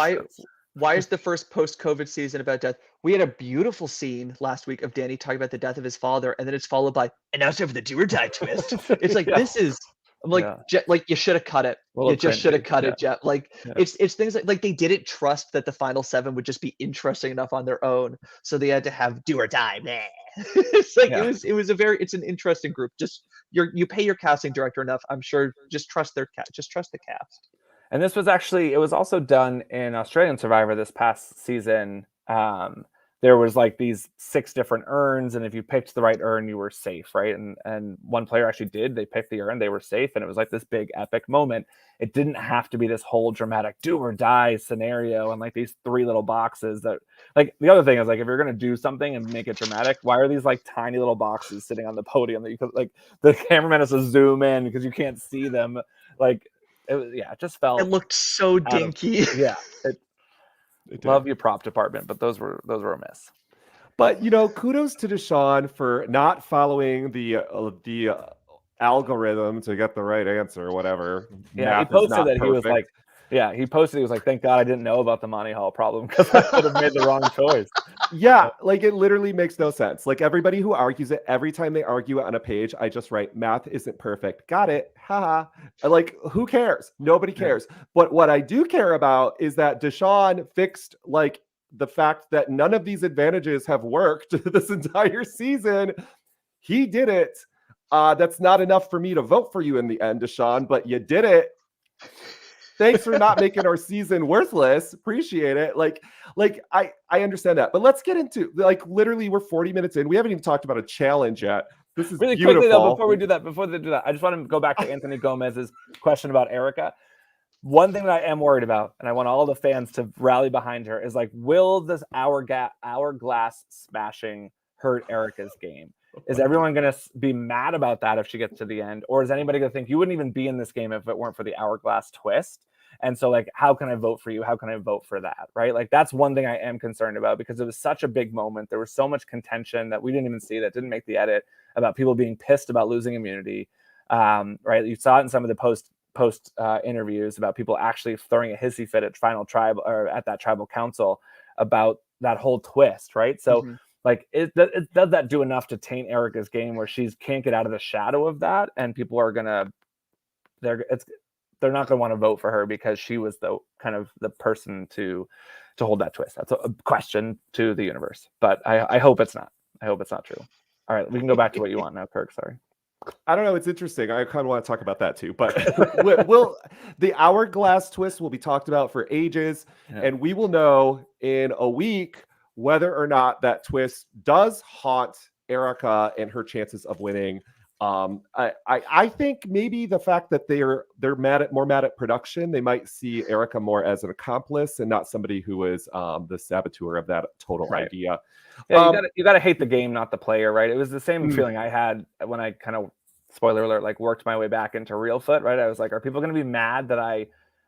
why is the first post-COVID season about death? We had a beautiful scene last week of Danny talking about the death of his father, and then it's followed by, and now it's over the do or die twist. It's like, this is, I'm like, like, you should have cut it. You just should have cut it, Jeff. Like, it's things like they didn't trust that the final 7 would just be interesting enough on their own, so they had to have do or die. It's like it's an interesting group. Just you pay your casting director enough, I'm sure. Just trust the cast. And this was actually, it was also done in Australian Survivor this past season. There was like these 6 different urns, and if you picked the right urn, you were safe, right? And one player actually did. They picked the urn, they were safe, and it was like this big epic moment. It didn't have to be this whole dramatic do or die scenario and like these 3 little boxes that, like, the other thing is, like, if you're gonna do something and make it dramatic, why are these like tiny little boxes sitting on the podium that you could, like, the cameraman has to zoom in because you can't see them? Like, it just felt, it looked so dinky. Love your prop department, but those were a miss. But kudos to Deshawn for not following the algorithm to get the right answer or whatever. Yeah, he Math is posted not that he was perfect. like, he was like, thank God I didn't know about the Monty Hall problem because I could have made the wrong choice. Yeah, like it literally makes no sense. Like everybody who argues it, every time they argue it on a page, I just write math isn't perfect. Got it. Haha. Like who cares? Nobody Yeah. cares. But what I do care about is that Deshaun fixed like the fact that none of these advantages have worked this entire season. He did it. That's not enough for me to vote for you in the end, Deshaun, but you did it. Thanks for not making our season worthless. Appreciate it. Like I understand that. But let's get into like literally we're 40 minutes in. We haven't even talked about a challenge yet. This is Really beautiful. quickly though, before they do that, I just want to go back to Anthony Gomez's question about Erica. One thing that I am worried about, and I want all the fans to rally behind her, is like, will this hourglass smashing hurt Erica's game? Is everyone going to be mad about that if she gets to the end? Or is anybody going to think you wouldn't even be in this game if it weren't for the hourglass twist? And so, like, how can I vote for you? How can I vote for that? Right? Like, that's one thing I am concerned about because it was such a big moment. There was so much contention that we didn't even see that didn't make the edit about people being pissed about losing immunity. Right? You saw it in some of the post interviews about people actually throwing a hissy fit at final tribe or at that tribal council about that whole twist. Right? So. Like, it does that do enough to taint Erica's game where she can't get out of the shadow of that, and people are they're not gonna want to vote for her because she was the kind of the person to hold that twist. That's a question to the universe, but I hope it's not. I hope it's not true. All right, we can go back to what you want now, Kirk. Sorry. I don't know. It's interesting. I kind of want to talk about that too. But the hourglass twist will be talked about for ages, and we will know in a week whether or not that twist does haunt Erica and her chances of winning. I think maybe the fact that they're more mad at production, they might see Erica more as an accomplice and not somebody who was the saboteur of that total idea. Yeah, you gotta hate the game, not the player, right? It was the same feeling I had when I kind of, spoiler alert, like worked my way back into Reelfoot, right? I was like, are people gonna be mad that I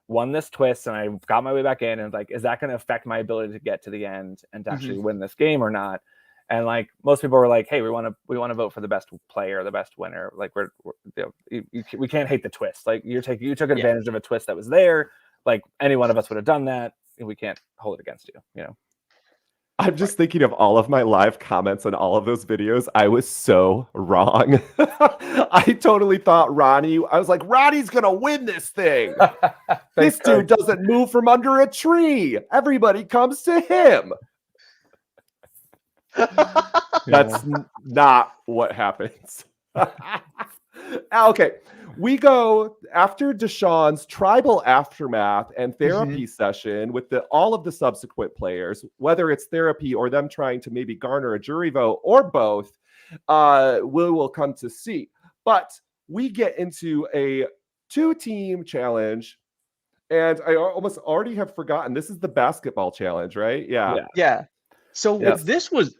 won this twist and I got my way back in, and like, is that going to affect my ability to get to the end and to actually win this game or not? And like, most people were like, hey, we want to vote for the best player, the best winner. Like we can't hate the twist. Like you took advantage of a twist that was there. Like any one of us would have done that. And we can't hold it against you, you know? I'm just thinking of all of my live comments on all of those videos. I was so wrong. I totally thought Ronnie, I was like, Ronnie's going to win this thing. This dude doesn't move from under a tree. Everybody comes to him. That's not what happens. Okay. We go after Deshaun's tribal aftermath and therapy session with all of the subsequent players, whether it's therapy or them trying to maybe garner a jury vote or both, we will come to see. But we get into a 2-team challenge, and I almost already have forgotten. This is the basketball challenge, right? Yeah. So this was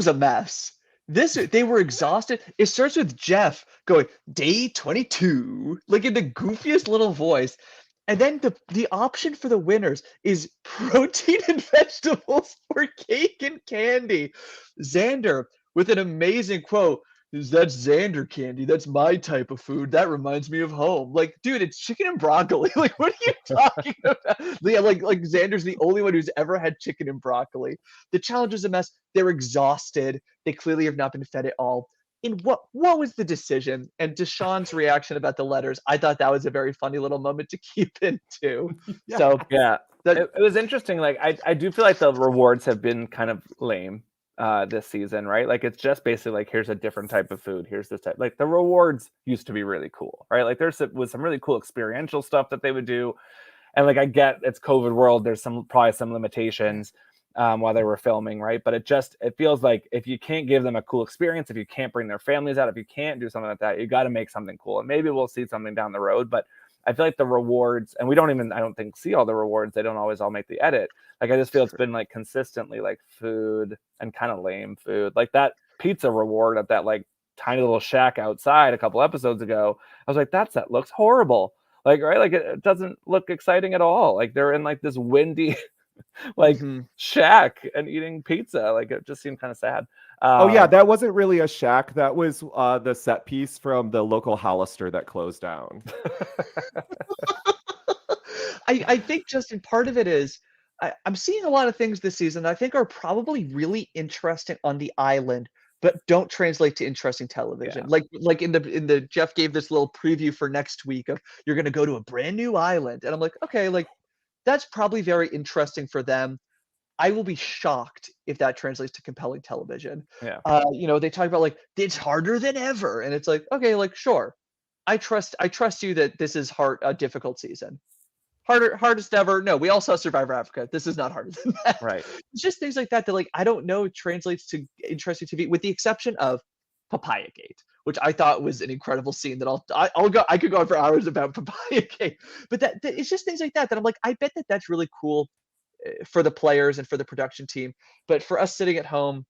a mess. They were exhausted. It starts with Jeff going day 22, like in the goofiest little voice. And then the option for the winners is protein and vegetables or cake and candy. Xander with an amazing quote. That's Xander candy. That's my type of food. That reminds me of home. Like, dude, it's chicken and broccoli. Like, what are you talking about? Yeah, like Xander's the only one who's ever had chicken and broccoli. The challenge is a mess. They're exhausted. They clearly have not been fed at all. And what was the decision? And Deshaun's reaction about the letters, I thought that was a very funny little moment to keep in too. So it was interesting. Like, I do feel like the rewards have been kind of lame this season, right? Like, it's just basically like, here's a different type of food, here's this type. Like, the rewards used to be really cool, right? Like, was some really cool experiential stuff that they would do, and like, I get it's COVID world, there's probably some limitations while they were filming, right? But it feels like if you can't give them a cool experience, if you can't bring their families out, if you can't do something like that, you got to make something cool. And maybe we'll see something down the road, but I feel like the rewards, and we don't even, I don't think, see all the rewards. They don't always all make the edit. Like, I just feel it's been like consistently like food and kind of lame food. Like that pizza reward at that like tiny little shack outside a couple episodes ago. I was like, that looks horrible. Like, right? Like, it doesn't look exciting at all. Like, they're in like this windy like Mhm. shack and eating pizza. Like it just seemed kind of sad. Oh yeah, that wasn't really a shack. That was the set piece from the local Hollister that closed down. I think, Justin, part of it is I'm seeing a lot of things this season that I think are probably really interesting on the island, but don't translate to interesting television. Yeah. Like in the Jeff gave this little preview for next week of you're gonna go to a brand new island, and I'm like, okay, like that's probably very interesting for them. I will be shocked if that translates to compelling television. Yeah. They talk about like it's harder than ever, and it's like, okay, like sure, I trust you that this is a difficult season. Hardest ever. No, we all saw Survivor Africa. This is not harder than that. Right. It's just things like that that like I don't know translates to interesting TV, with the exception of Papaya Gate, which I thought was an incredible scene that I could go on for hours about Papaya Gate. But that it's just things like that that I'm like, I bet that that's really cool for the players and for the production team. But for us sitting at home,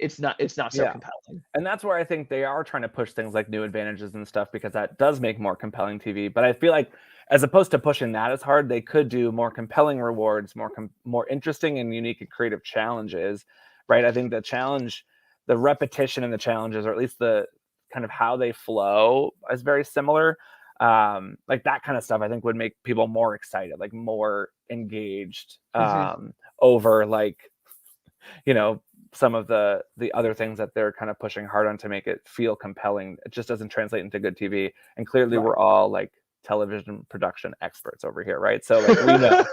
it's not so Yeah. compelling. And that's where I think they are trying to push things like new advantages and stuff, because that does make more compelling TV. But I feel like as opposed to pushing that as hard, they could do more compelling rewards, more interesting and unique and creative challenges, right? I think the repetition in the challenges, or at least the kind of how they flow, is very similar. Like that kind of stuff, I think would make people more excited, like more engaged, over like, some of the other things that they're kind of pushing hard on to make it feel compelling. It just doesn't translate into good TV. And clearly Right. we're all like television production experts over here, right? So like we know.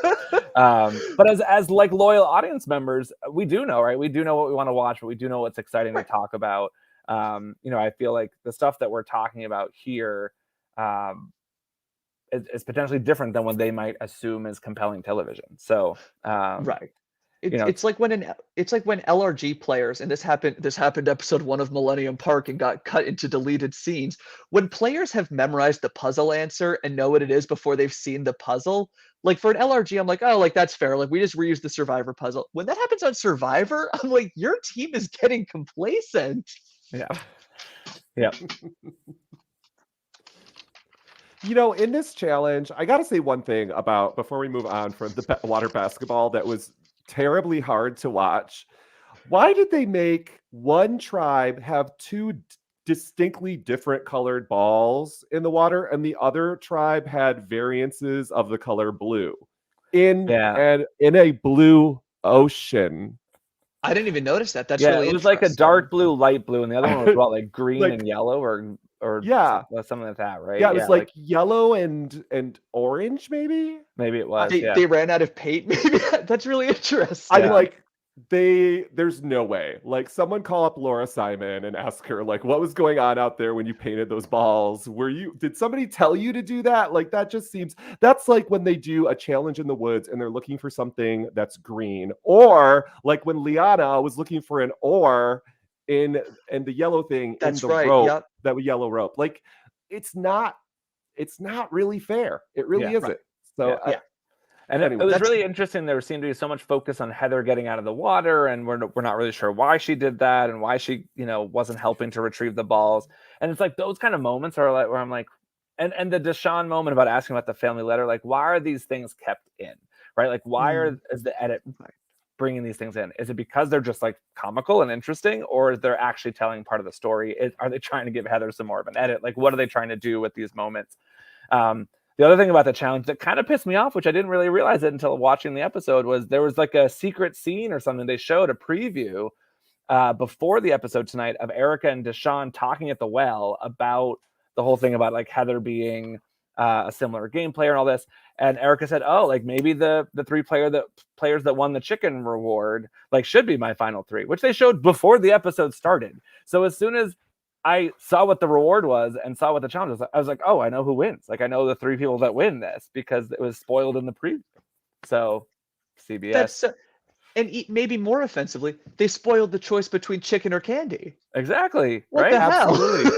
But as like loyal audience members, we do know, right? We do know what we want to watch, but we do know what's exciting to talk about. I feel like the stuff that we're talking about here is potentially different than what they might assume is compelling television. So Right. you know, It's like when LRG players, and this happened episode 1 of Millennium Park and got cut into deleted scenes. When players have memorized the puzzle answer and know what it is before they've seen the puzzle, like for an LRG, I'm like, oh, like that's fair. Like we just reuse the Survivor puzzle. When that happens on Survivor, I'm like, your team is getting complacent. yeah. Yeah. In this challenge, I got to say one thing about before we move on from the water basketball that was terribly hard to watch. Why did they make one tribe have two distinctly different colored balls in the water, and the other tribe had variances of the color blue in a blue ocean? I didn't even notice that. That's Yeah, really it was like a interesting. dark blue, light blue, and the other one was what, like green Like- and yellow, or Yeah. something like that, right? Yeah, it was like yellow and orange, maybe. maybe it was. They ran out of paint. Maybe that's really interesting. I'm like, there's no way. Like, someone call up Laura Simon and ask her, like, what was going on out there when you painted those balls? Did somebody tell you to do that? Like, that just seems, that's like when they do a challenge in the woods and they're looking for something that's green, or like when Liana was looking for an oar in the yellow thing That's in the right. rope, Yep. that yellow rope. Like, it's not really fair. It really Yeah. isn't. So Yeah. And Anyway, it was that's- really interesting. There seemed to be so much focus on Heather getting out of the water, and we're not really sure why she did that and why she, wasn't helping to retrieve the balls. And it's like those kind of moments are like where I'm like, and the Deshaun moment about asking about the family letter, like why are these things kept in, right? Like why is the edit bringing these things in? Is it because they're just like comical and interesting, or is they're actually telling part of the story? Are they trying to give Heather some more of an edit? Like what are they trying to do with these moments? The other thing about the challenge that kind of pissed me off, which I didn't really realize it until watching the episode, was there was like a secret scene or something. They showed a preview before the episode tonight of Erica and Deshaun talking at the well about the whole thing about like Heather being a similar game player and all this. And Erica said, oh, like maybe the three players that won the chicken reward like should be my final three, which they showed before the episode started. So as soon as I saw what the reward was and saw what the challenge was, I was like, oh, I know who wins. Like I know the three people that win this because it was spoiled in the preview. So CBS. Maybe more offensively, they spoiled the choice between chicken or candy. Exactly. What right? the hell? Absolutely.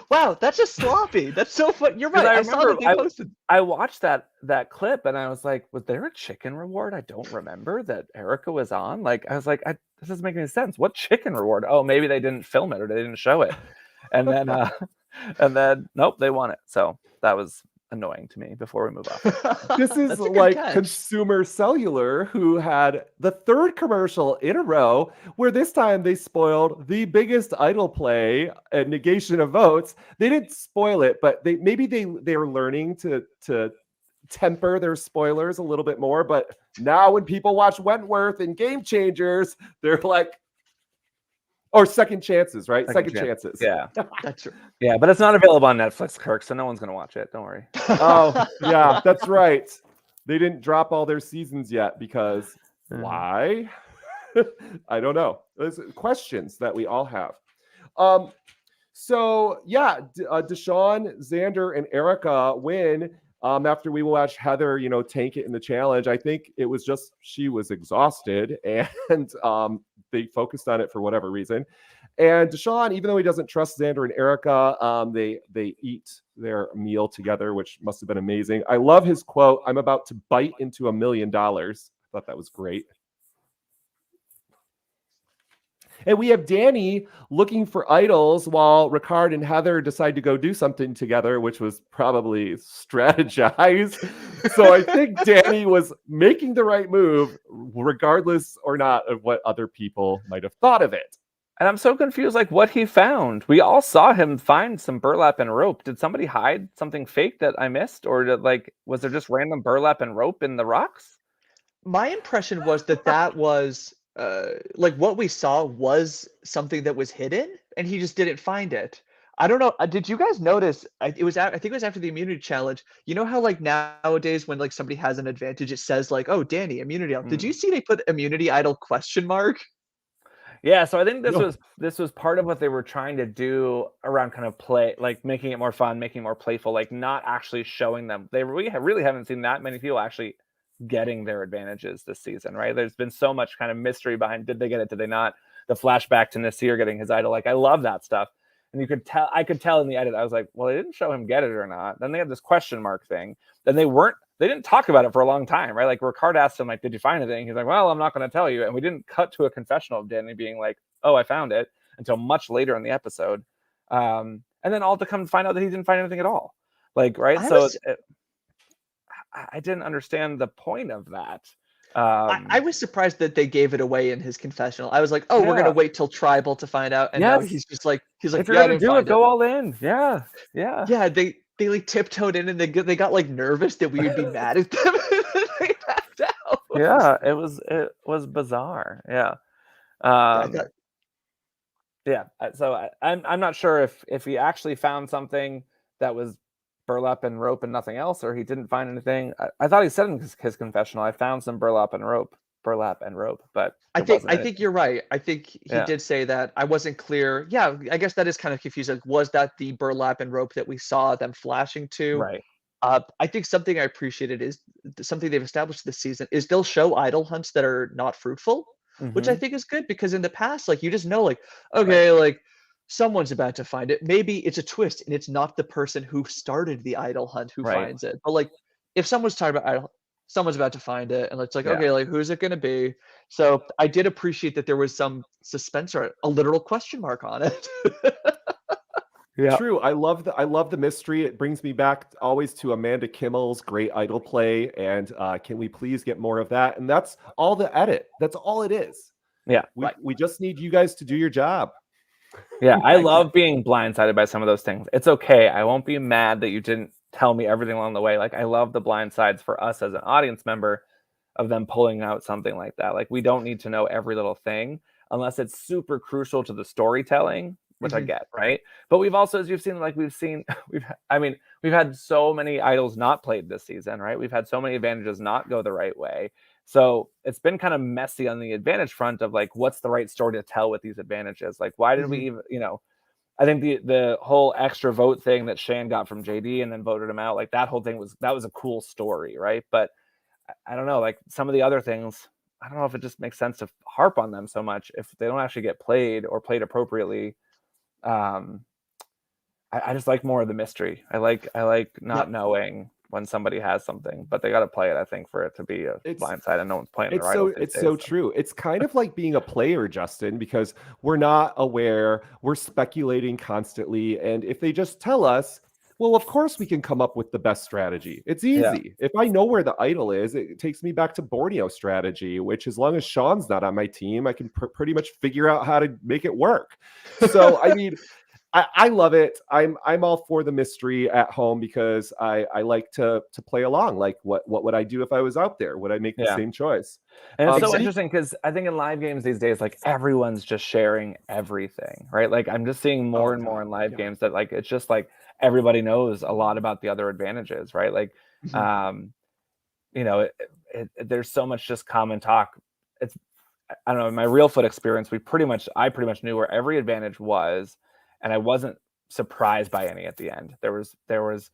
Wow, that's just sloppy. That's so fun. You're right. I saw that they posted. I watched that clip and I was like, was there a chicken reward? I don't remember that Erica was on. Like, I was like, this doesn't make any sense. What chicken reward? Oh, maybe they didn't film it or they didn't show it. And then, nope, they won it. So that was annoying to me before we move on. This is That's a good like catch. Consumer Cellular, who had the third commercial in a row where this time they spoiled the biggest idol play and negation of votes. They didn't spoil it, but they were learning to temper their spoilers a little bit more. But now when people watch Wentworth and Game Changers, they're like, or Second Chances, right? Second chances. Yeah. That's true. Yeah, but it's not available on Netflix, Kirk, so no one's going to watch it. Don't worry. Oh, yeah, that's right. They didn't drop all their seasons yet because why? I don't know. There's questions that we all have. So yeah, Deshaun, Xander, and Erica win after we watched Heather, tank it in the challenge. I think it was just she was exhausted and they focused on it for whatever reason. And Deshaun, even though he doesn't trust Xander and Erica, they eat their meal together, which must have been amazing. I love his quote, "I'm about to bite into $1 million." I thought that was great. And we have Danny looking for idols while Ricard and Heather decide to go do something together, which was probably strategized. So I think Danny was making the right move, regardless or not of what other people might have thought of it. And I'm so confused, like what he found. We all saw him find some burlap and rope. Did somebody hide something fake that I missed? Or was there just random burlap and rope in the rocks? My impression was that was like what we saw was something that was hidden and he just didn't find it. I don't know. Did you guys notice? I think it was after the immunity challenge. You know how like nowadays when like somebody has an advantage, it says like, "Oh, Danny, immunity idol." Did you see they put immunity idol question mark? Yeah, so I think this was part of what they were trying to do around kind of play, like making it more fun, making it more playful, like not actually showing them. They really haven't seen that many people actually getting their advantages this season, right? There's been so much kind of mystery behind, did they get it, did they not? The flashback to Nasir getting his idol, like I love that stuff. And I could tell in the edit, I was like, well, they didn't show him get it or not. Then they had this question mark thing. Then they didn't talk about it for a long time, right? Like Ricard asked him, like, did you find anything? He's like, well, I'm not going to tell you. And we didn't cut to a confessional of Danny being like, oh, I found it, until much later in the episode. And then all to come to find out that he didn't find anything at all. Like, right? I didn't understand the point of that. I was surprised that they gave it away in his confessional. I was like, oh, we're gonna wait till tribal to find out. And now he's like, if you're gonna do it, go all in. Yeah. They like tiptoed in and they got like nervous that we would be mad at them. They backed out. Yeah, it was bizarre. Yeah. So I'm not sure if he actually found something that was burlap and rope and nothing else, or he didn't find anything. I thought he said in his confessional, I found some burlap and rope, but I think you're right. I think he did say that. I wasn't clear. Yeah, I guess that is kind of confusing. Was that the burlap and rope that we saw them flashing to? Right. I think something I appreciated is something they've established this season is they'll show idol hunts that are not fruitful, which I think is good because in the past, like you just know, like, okay, like someone's about to find it. Maybe it's a twist and it's not the person who started the idol hunt who finds it. But like if someone's talking about idol, someone's about to find it and it's like, okay, like who's it going to be? So I did appreciate that there was some suspense or a literal question mark on it. Yeah, true. I love the mystery. It brings me back always to Amanda Kimmel's great idol play. And can we please get more of that? And that's all the edit. That's all it is. Yeah. We just need you guys to do your job. Yeah, I love being blindsided by some of those things. It's okay. I won't be mad that you didn't tell me everything along the way. Like I love the blindsides for us as an audience member of them pulling out something like that. Like we don't need to know every little thing unless it's super crucial to the storytelling, which I get, right? But we've also, as you've seen, like we've had so many idols not played this season, right? We've had so many advantages not go the right way. So it's been kind of messy on the advantage front of like, what's the right story to tell with these advantages? Like, why did we even, I think the whole extra vote thing that Shane got from JD and then voted him out, like that whole thing was a cool story, right? But I don't know, like some of the other things, I don't know if it just makes sense to harp on them so much if they don't actually get played or played appropriately. I just like more of the mystery. I like not knowing when somebody has something, but they got to play it, I think, for it to be a blindside and no one's playing it right. It's so true. It's kind of like being a player, Justin, because we're not aware, we're speculating constantly. And if they just tell us, Well, of course we can come up with the best strategy. It's Yeah. easy. If I know where the idol is, it takes me back to Borneo strategy, which as long as Sean's not on my team, I can pretty much figure out how to make it work. So, I mean, I love it. I'm all for the mystery at home because I like to play along. Like, what would I do if I was out there? Would I make the Yeah. same choice? And it's so Speak- interesting because I think in live games these days, like everyone's just sharing everything, right? Like I'm just seeing more Oh, and more God, in live yeah. games that like it's just like everybody knows a lot about the other advantages, right? Like, you know, there's so much just common talk. It's I don't know. In my real foot experience, I pretty much knew where every advantage was, and I wasn't surprised by any at the end. There was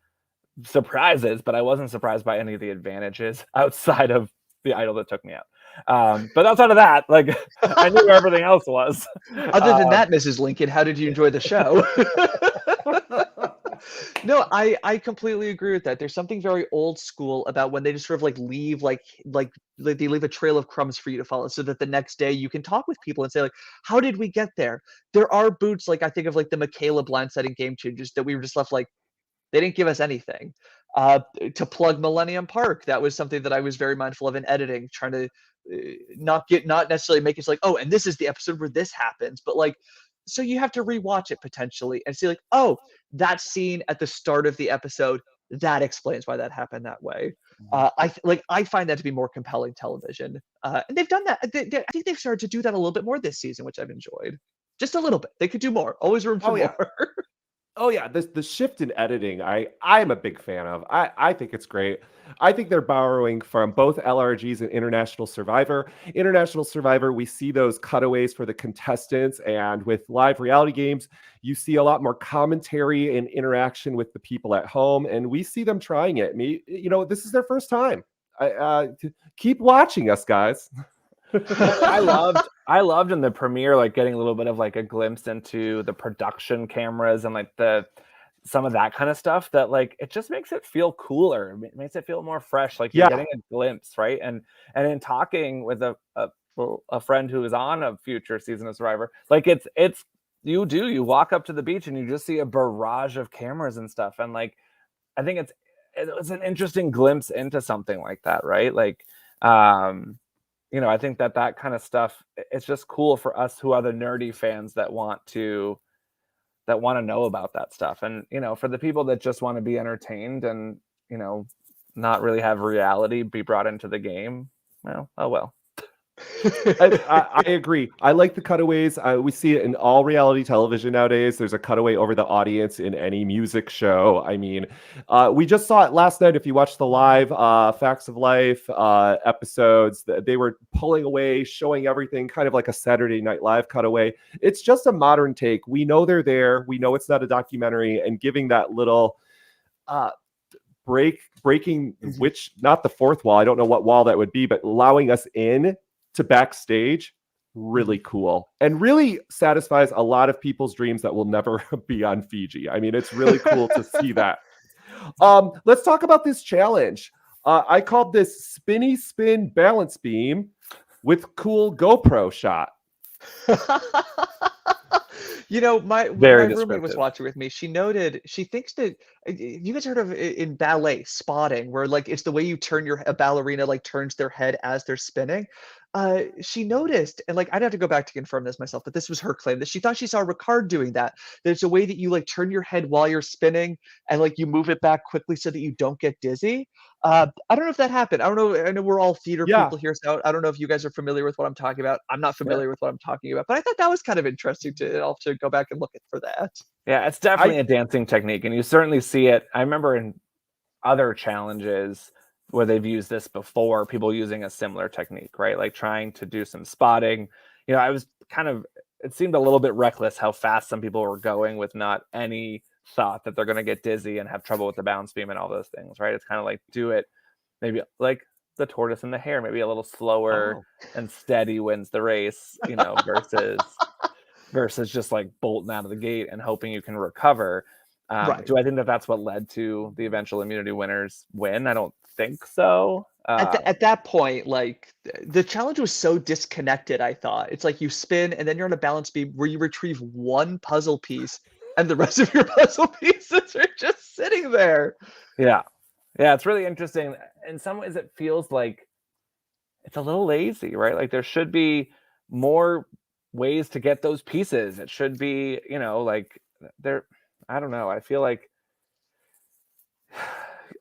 surprises, but I wasn't surprised by any of the advantages outside of the idol that took me out. But outside of that, like I knew where everything else was. Other than that, Mrs. Lincoln, how did you enjoy the show? No, I completely agree with that. There's something very old school about when they just sort of like leave like they leave a trail of crumbs for you to follow so that the next day you can talk with people and say like, how did we get there? There are boots like I think of like the Michaela blindsiding game changers that we were just left like they didn't give us anything. To plug Millennium Park, that was something that I was very mindful of in editing, trying to not necessarily make it like, oh, and this is the episode where this happens, but like, so you have to rewatch it potentially and see like, oh, that scene at the start of the episode, that explains why that happened that way. I find that to be more compelling television, and they've done that. I think they've started to do that a little bit more this season, which I've enjoyed. Just a little bit. They could do more. Always room for more. Oh yeah, the shift in editing, I'm a big fan of. I think it's great. I think they're borrowing from both LRGs and International Survivor. International Survivor, we see those cutaways for the contestants, and with live reality games, you see a lot more commentary and interaction with the people at home, and we see them trying it. This is their first time. Keep watching us, guys. I loved in the premiere like getting a little bit of like a glimpse into the production cameras and like some of that kind of stuff that like it just makes it feel cooler. It makes it feel more fresh. Like you're getting a glimpse, right? And in talking with a friend who is on a future season of Survivor, like you walk up to the beach and you just see a barrage of cameras and stuff. And like I think it's an interesting glimpse into something like that, right? Like I think that kind of stuff, it's just cool for us who are the nerdy fans that want to know about that stuff. And, for the people that just want to be entertained and, not really have reality be brought into the game, well, oh well. I agree. I like the cutaways. We see it in all reality television nowadays. There's a cutaway over the audience in any music show. I mean, we just saw it last night. If you watch the live Facts of Life episodes, they were pulling away, showing everything kind of like a Saturday Night Live cutaway. It's just a modern take. We know they're there. We know it's not a documentary, and giving that little breaking, which not the fourth wall. I don't know what wall that would be, but allowing us in to backstage, really cool, and really satisfies a lot of people's dreams that will never be on Fiji. I mean, it's really cool to see that. Let's talk about this challenge. I called this spinny spin balance beam with cool GoPro shot. My roommate was watching with me. She noted, she thinks that you guys heard of in ballet spotting, where like it's the way you turn a ballerina like turns their head as they're spinning. She noticed, and like I'd have to go back to confirm this myself, but this was her claim that she thought she saw Ricard doing that. There's a way that you like turn your head while you're spinning and like you move it back quickly so that you don't get dizzy. I don't know if that happened. I don't know. I know we're all theater people here, so I don't know if you guys are familiar with what I'm talking about. I'm not familiar with what I'm talking about, but I thought that was kind of interesting to go back and look at for that. Yeah, it's definitely a dancing technique, and you certainly see it. I remember in other challenges where they've used this before, people using a similar technique, right? Like trying to do some spotting. It seemed a little bit reckless how fast some people were going with not any thought that they're going to get dizzy and have trouble with the balance beam and all those things, right? It's kind of like do it maybe like the tortoise and the hare, maybe a little slower and steady wins the race, versus just like bolting out of the gate and hoping you can recover. Right. Do I think that that's what led to the eventual immunity winners win? I don't think so. At that point, like the challenge was so disconnected. I thought it's like you spin and then you're on a balance beam where you retrieve one puzzle piece and the rest of your puzzle pieces are just sitting there. Yeah. Yeah, it's really interesting. In some ways, it feels like it's a little lazy, right? Like there should be more ways to get those pieces. It should be, like there, I don't know. I feel like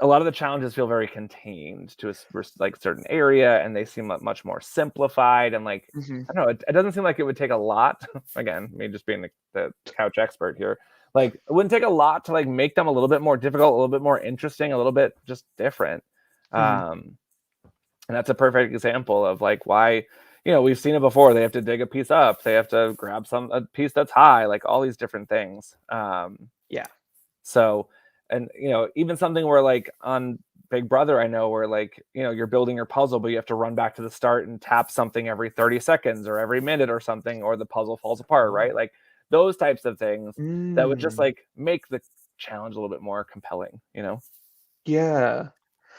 a lot of the challenges feel very contained to a like certain area, and they seem much more simplified. And like, Mhm. I don't know, it doesn't seem like it would take a lot. Again, me just being the couch expert here. Like it wouldn't take a lot to like make them a little bit more difficult, a little bit more interesting, a little bit just different. Mhm. And that's a perfect example of like why, we've seen it before. They have to dig a piece up. They have to grab a piece that's high, like all these different things. Yeah. So, and even something where like on Big Brother, I know where like, you're building your puzzle, but you have to run back to the start and tap something every 30 seconds or every minute or something, or the puzzle falls apart, right? Like those types of things that would just Mm. like make the challenge a little bit more compelling, Yeah.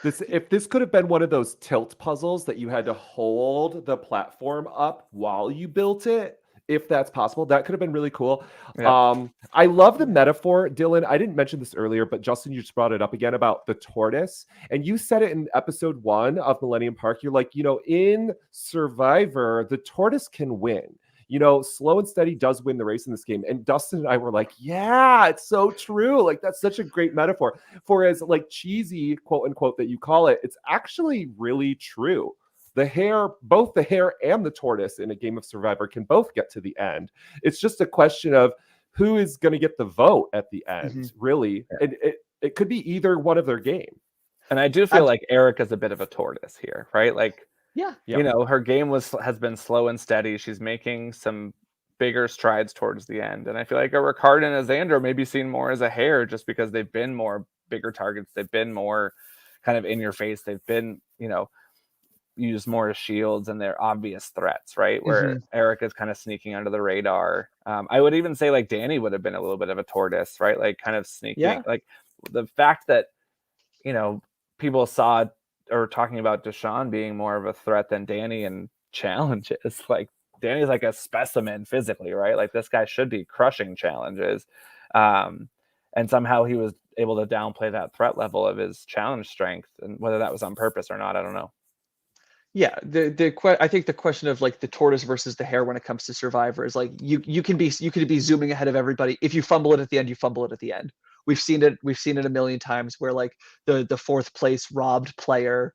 If this could have been one of those tilt puzzles that you had to hold the platform up while you built it, if that's possible, that could have been really cool. Yeah. I love the metaphor, Dylan. I didn't mention this earlier, but Justin, you just brought it up again about the tortoise. And you said it in episode 1 of Millennium Park. You're like, in Survivor, the tortoise can win. Slow and steady does win the race in this game. And Dustin and I were like, yeah, it's so true. Like, that's such a great metaphor. For as like cheesy, quote unquote, that you call it, it's actually really true. Both the hare and the tortoise in a game of Survivor can both get to the end. It's just a question of who is going to get the vote at the end, really. Yeah. And it could be either one of their game. And I do feel like Erica's a bit of a tortoise here, right? Like, Yeah. her game has been slow and steady. She's making some bigger strides towards the end. And I feel like a Ricard and a Xander may be seen more as a hare just because they've been more bigger targets. They've been more kind of in your face. They've been, used more as shields, and they're obvious threats, right? Where Erica's kind of sneaking under the radar. I would even say like Danny would have been a little bit of a tortoise, right? Like kind of sneaking. Yeah. Like the fact that, people saw or talking about Deshawn being more of a threat than Danny in challenges. Like Danny's like a specimen physically, right? Like this guy should be crushing challenges. And somehow he was able to downplay that threat level of his challenge strength, and whether that was on purpose or not, I don't know. Yeah, I think the question of like the tortoise versus the hare when it comes to Survivor is like you can be zooming ahead of everybody. If you fumble it at the end, you fumble it at the end. We've seen it a million times where like the fourth place robbed player,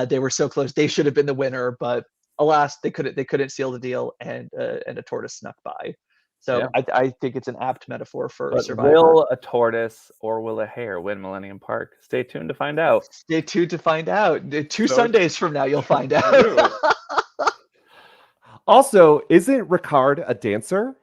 they were so close, they should have been the winner, but alas, they couldn't seal the deal, and a tortoise snuck by. So Yeah. I think it's an apt metaphor for But Survivor. will a tortoise or will a hare win Millennium Park? Stay tuned to find out. Stay tuned to find out. Two Sundays from now, you'll find out. Also, isn't Ricard a dancer?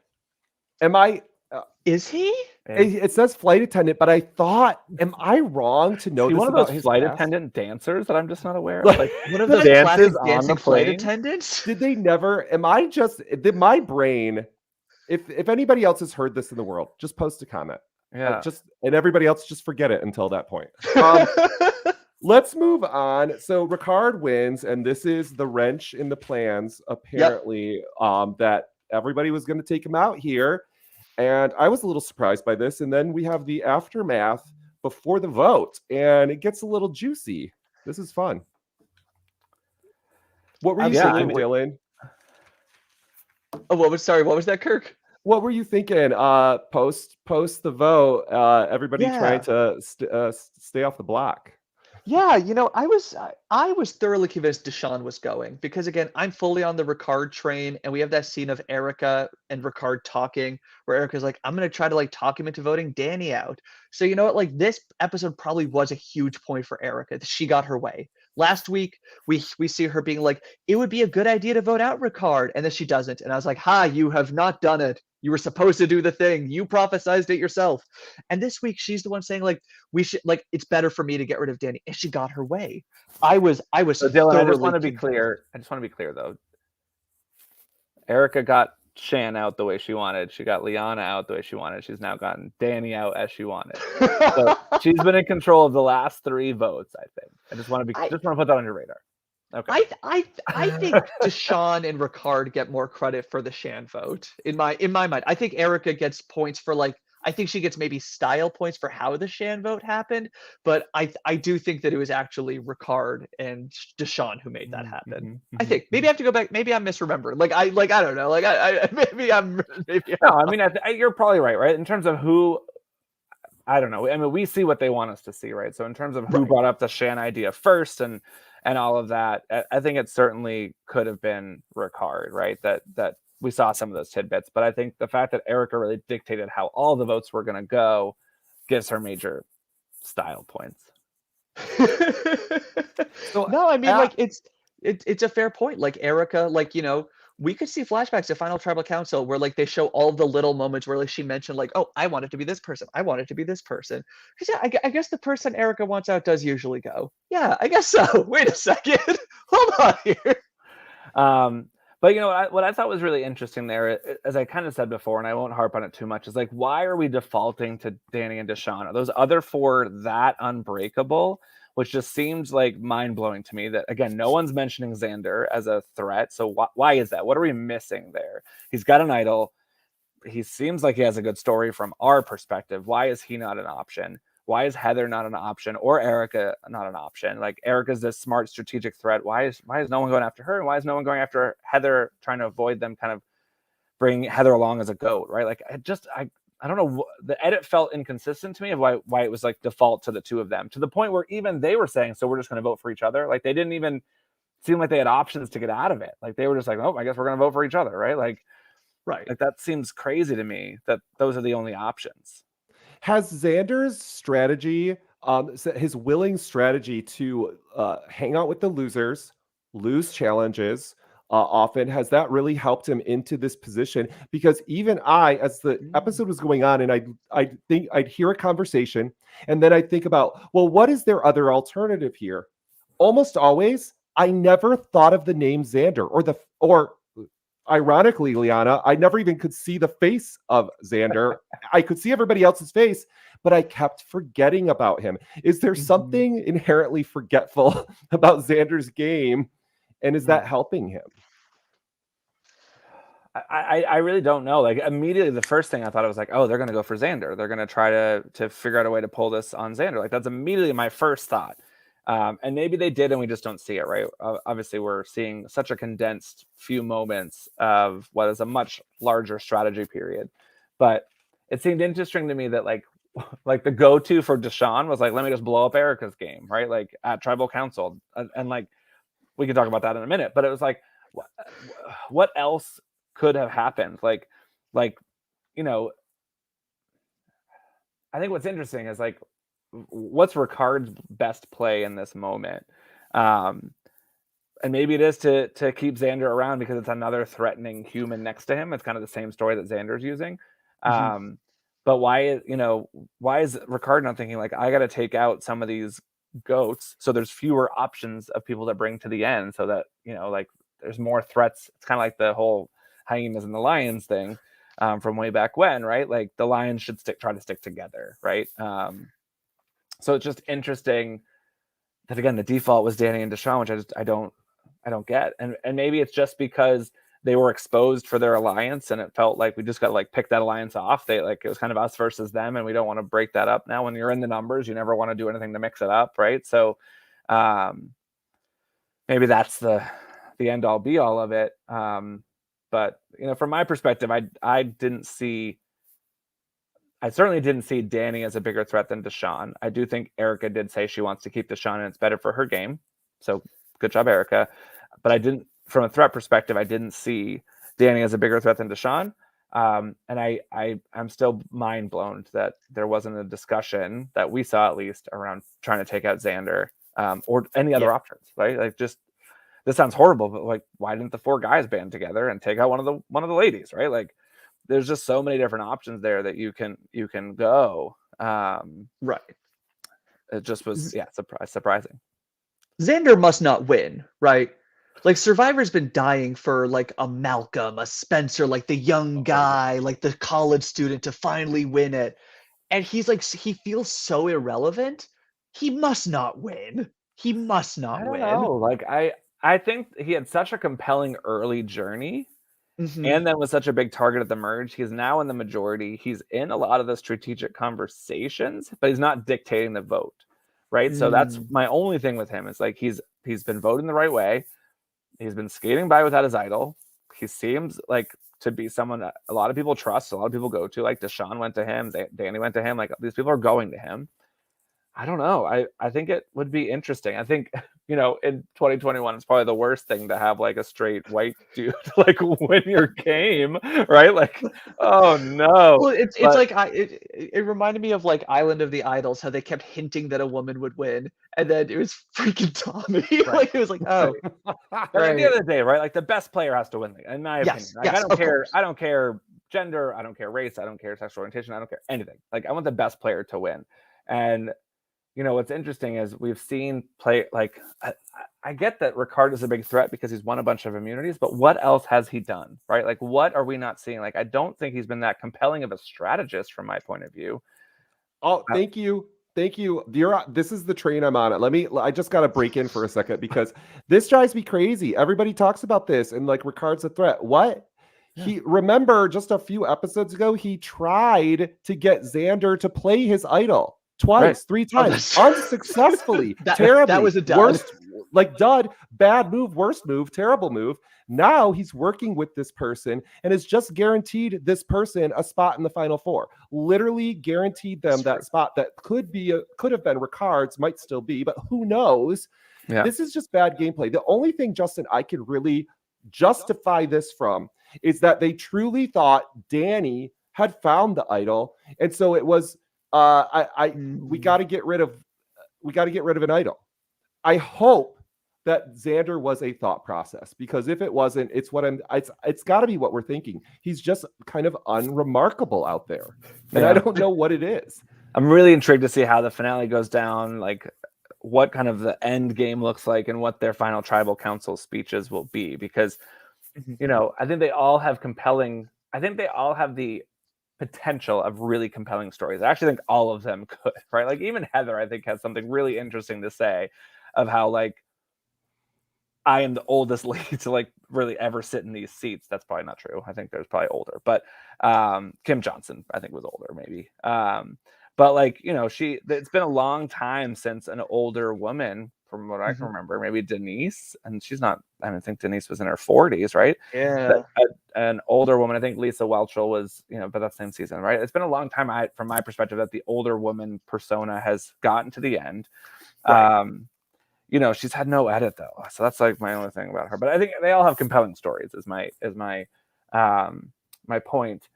Is he? It says flight attendant, but I thought, am I wrong to know Is he this one of about those his flight past? attendant dancers that I'm just not aware of? Like One of those dances classic on dancing the flight plane? attendants? Did they never? Did my brain? If anybody else has heard this in the world, just post a comment. Yeah. And everybody else just forget it until that point. Let's move on. So Ricard wins, and this is the wrench in the plans, apparently, that everybody was going to take him out here. And I was a little surprised by this. And then we have the aftermath before the vote, and it gets a little juicy. This is fun. What were you thinking, Dylan? Oh, what was that, Kirk? What were you thinking? Post the vote. Everybody trying to stay off the block. Yeah, I was thoroughly convinced Deshawn was going, because again, I'm fully on the Ricard train, and we have that scene of Erica and Ricard talking where Erica's like, I'm gonna try to like talk him into voting Danny out. So you know what? Like this episode probably was a huge point for Erica. She got her way. Last week, we see her being like, it would be a good idea to vote out Ricard, and then she doesn't. And I was like, ha, you have not done it. You were supposed to do the thing. You prophesized it yourself. And this week, she's the one saying like, we should like, it's better for me to get rid of Danny. And she got her way. I was. So Dylan, I just want to be clear. Though. Erica got Shan out the way she wanted. She got Liana out the way she wanted. She's now gotten Danny out as she wanted. So she's been in control of the last 3 votes, I think. I just want to put that on your radar. Okay. I think Deshawn and Ricard get more credit for the Shan vote in my mind. I think Erica gets points for like, I think she gets maybe style points for how the Shan vote happened, but I do think that it was actually Ricard and Deshaun who made that happen. I think maybe I have to go back. Maybe I'm misremembering. I don't know. Maybe No, I mean, you're probably right? In terms of who, I don't know. I mean, we see what they want us to see, right? So in terms of who brought up the Shan idea first and all of that, I think it certainly could have been Ricard, right? That we saw some of those tidbits, but I think the fact that Erica really dictated how all the votes were going to go gives her major style points. So no, I mean, it's a fair point. Like Erica, we could see flashbacks to Final Tribal Council where they show all the little moments where she mentioned oh, I want it to be this person. I want it to be this person. Because I guess the person Erica wants out does usually go. Yeah, I guess so. Wait a second. Hold on here. But what I thought was really interesting there, as I kind of said before, and I won't harp on it too much, is why are we defaulting to Danny and Deshaun? Are those other four that unbreakable? Which just seems mind-blowing to me that, again, no one's mentioning Xander as a threat. So why is that? What are we missing there? He's got an idol. He seems like he has a good story from our perspective. Why is he not an option? Why is Heather not an option, or Erica not an option? Erica's this smart strategic threat. Why is no one going after her? And why is no one going after Heather, trying to avoid them kind of bring Heather along as a goat, right? I don't know. The edit felt inconsistent to me of why it was default to the two of them, to the point where even they were saying, so we're just going to vote for each other. They didn't even seem like they had options to get out of it. They were just oh, I guess we're going to vote for each other. Right. That seems crazy to me that those are the only options. Has Xander's strategy, his willing strategy to hang out with the losers, lose challenges, often, has that really helped him into this position? Because even as the episode was going on, and I think I'd hear a conversation, and then I think about, well, what is their other alternative here? Almost always, I never thought of the name Xander, or ironically, Liana, I never even could see the face of Xander. I could see everybody else's face, but I kept forgetting about him. Is there something inherently forgetful about Xander's game? And is that helping him? I really don't know. Immediately, the first thing I thought, I was oh, they're going to go for Xander. They're going to try to figure out a way to pull this on Xander. That's immediately my first thought. And maybe they did, and we just don't see it, right? Obviously, we're seeing such a condensed few moments of what is a much larger strategy period. But it seemed interesting to me that the go-to for Deshaun was let me just blow up Erica's game, right? At Tribal Council, and we can talk about that in a minute. But it was what else could have happened? I think what's interesting is what's Ricard's best play in this moment? And maybe it is to keep Xander around because it's another threatening human next to him. It's kind of the same story that Xander's using. But why is Ricard not thinking I got to take out some of these goats so there's fewer options of people to bring to the end, so that there's more threats? It's kind of like the whole hyenas and the lions thing from way back when, right? The lions should try to stick together, right? So it's just interesting that, again, the default was Danny and Deshaun, which I don't get. And maybe it's just because they were exposed for their alliance, and it felt like we just got to pick that alliance off. It was kind of us versus them, and we don't want to break that up now. When you're in the numbers, you never want to do anything to mix it up, right? So maybe that's the end all be all of it. But from my perspective, I certainly didn't see Danny as a bigger threat than Deshaun. I do think Erica did say she wants to keep Deshaun, and it's better for her game. So good job, Erica. But from a threat perspective, I didn't see Danny as a bigger threat than Deshaun. And I'm still mind blown that there wasn't a discussion that we saw, at least, around trying to take out Xander or any other options, right? This sounds horrible, but why didn't the four guys band together and take out one of the ladies, right? There's just so many different options there that you can go. Right. It just was, surprising. Xander must not win, right? Survivor's been dying for a Malcolm, a Spencer, the young guy, the college student to finally win it. And he's he feels so irrelevant. He must not win. He must not win. I don't know. I think he had such a compelling early journey Mhm. and then was such a big target at the merge. He's now in the majority. He's in a lot of the strategic conversations, but he's not dictating the vote, right? So that's my only thing with him. Is like he's been voting the right way. He's been skating by without his idol. He seems like to be someone that a lot of people trust, a lot of people go to. Like Deshaun went to him, Danny went to him. Like these people are going to him. I don't know. I think it would be interesting. I think, in 2021, it's probably the worst thing to have like a straight white dude like win your game, right? Like, oh no. Well, it's But- like it reminded me of like Island of the Idols, how they kept hinting that a woman would win, and then it was freaking Tommy. Like it was like, oh, But at right. the end of the day, right? Like the best player has to win, in my opinion. Like, yes, I don't of care. course. I don't care gender. I don't care race. I don't care sexual orientation. I don't care anything. Like I want the best player to win. And what's interesting is we've seen play like I get that Ricard is a big threat because he's won a bunch of immunities, but what else has he done, right? Like what are we not seeing? Like I don't think he's been that compelling of a strategist from my point of view. Oh, thank you. Thank you. This is the train I'm on. I just got to break in for a second because this drives me crazy. Everybody talks about this and like Ricard's a threat. What? Yeah. Remember just a few episodes ago, he tried to get Xander to play his idol. Twice, 3 times, unsuccessfully, terribly. That was a dud. Worst, like dud, bad move, worst move, terrible move. Now he's working with this person and has just guaranteed this person a spot in the Final Four. Literally guaranteed them that spot that could have been Ricard's, might still be, but who knows? Yeah. This is just bad gameplay. The only thing, Justin, I could really justify this from is that they truly thought Danny had found the idol, and so it was. We got to get rid of an idol. I hope that Xander was a thought process, because if it wasn't, it's got to be what we're thinking. He's just kind of unremarkable out there, and I don't know what it is. I'm really intrigued to see how the finale goes down, like what kind of the end game looks like, and what their final tribal council speeches will be, because I think they all have the potential of really compelling stories. I actually think all of them could, right? Like even Heather, I think, has something really interesting to say of how like I am the oldest lady to like really ever sit in these seats. That's probably not true. I think there's probably older, but Kim Johnson, I think, was older maybe. But like, it's been a long time since an older woman, from what I can remember, maybe Denise, and she's not, I think Denise was in her 40s, right? Yeah. But an older woman, I think Lisa Whelchel was, but that same season, right? It's been a long time, from my perspective, that the older woman persona has gotten to the end. Right. She's had no edit though. So that's like my only thing about her. But I think they all have compelling stories is my point.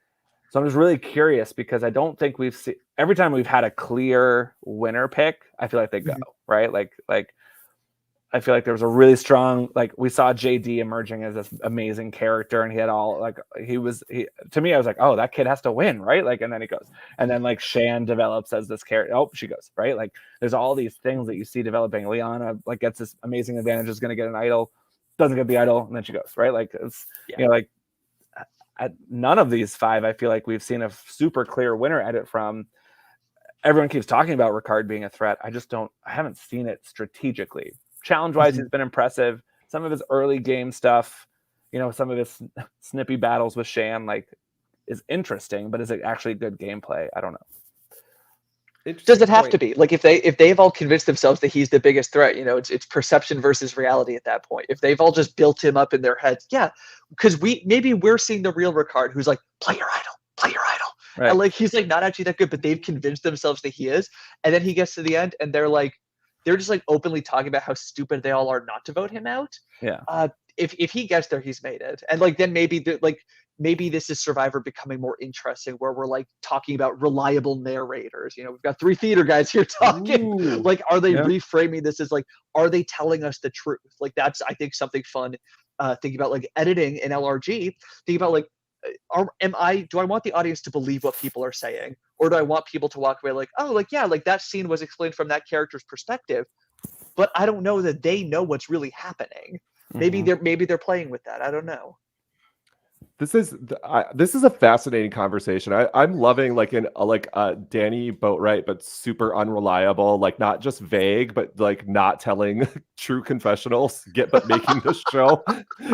So I'm just really curious, because I don't think we've seen, every time we've had a clear winner pick, I feel like they go, right? Like I feel like there was a really strong, like we saw JD emerging as this amazing character, and he had all like, to me, I was like, oh, that kid has to win, right? Like, and then he goes, and then like Shan develops as this character. Oh, she goes, right? Like there's all these things that you see developing. Liana like gets this amazing advantage, is going to get an idol, doesn't get the idol, and then she goes, right? Like it's, like none of these 5, I feel like we've seen a super clear winner edit from. Everyone keeps talking about Ricard being a threat. I haven't seen it strategically. Challenge-wise, he's been impressive. Some of his early game stuff, some of his snippy battles with Shan, like, is interesting, but is it actually good gameplay? I don't know. Does it have to be? Like, if they've all convinced themselves that he's the biggest threat, it's perception versus reality at that point. If they've all just built him up in their heads, because maybe we're seeing the real Ricard, who's like, play your idol. Right. And like he's like not actually that good, but they've convinced themselves that he is. And then he gets to the end, and they're just like openly talking about how stupid they all are not to vote him out. Yeah. If he gets there, he's made it. And like then maybe this is Survivor becoming more interesting, where we're like talking about reliable narrators. We've got 3 theater guys here talking. Ooh, like, are they reframing this as like, are they telling us the truth? Like that's, I think, something fun. Thinking about like editing in LRG. Thinking about like, do I want the audience to believe what people are saying, or do I want people to walk away like, oh, like, yeah, like that scene was explained from that character's perspective, but I don't know that they know what's really happening. Maybe they're playing with that. I don't know. This is a fascinating conversation. I'm loving like Danny Boatwright, but super unreliable, like not just vague, but like not telling true confessionals, but making the show,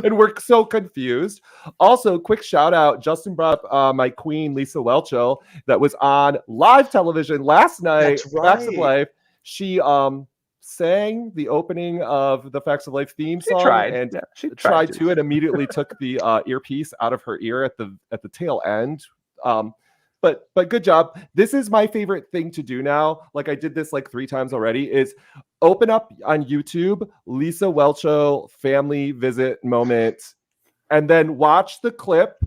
and we're so confused. Also, quick shout out, Justin brought up my queen Lisa Welcho that was on live television last night. That's Facts of right. Life. She sang the opening of the Facts of Life theme song, she tried to and immediately took the earpiece out of her ear at the tail end. But good job. This is my favorite thing to do now. Like I did this like 3 times already, is open up on YouTube Lisa Welcho family visit moment, and then watch the clip,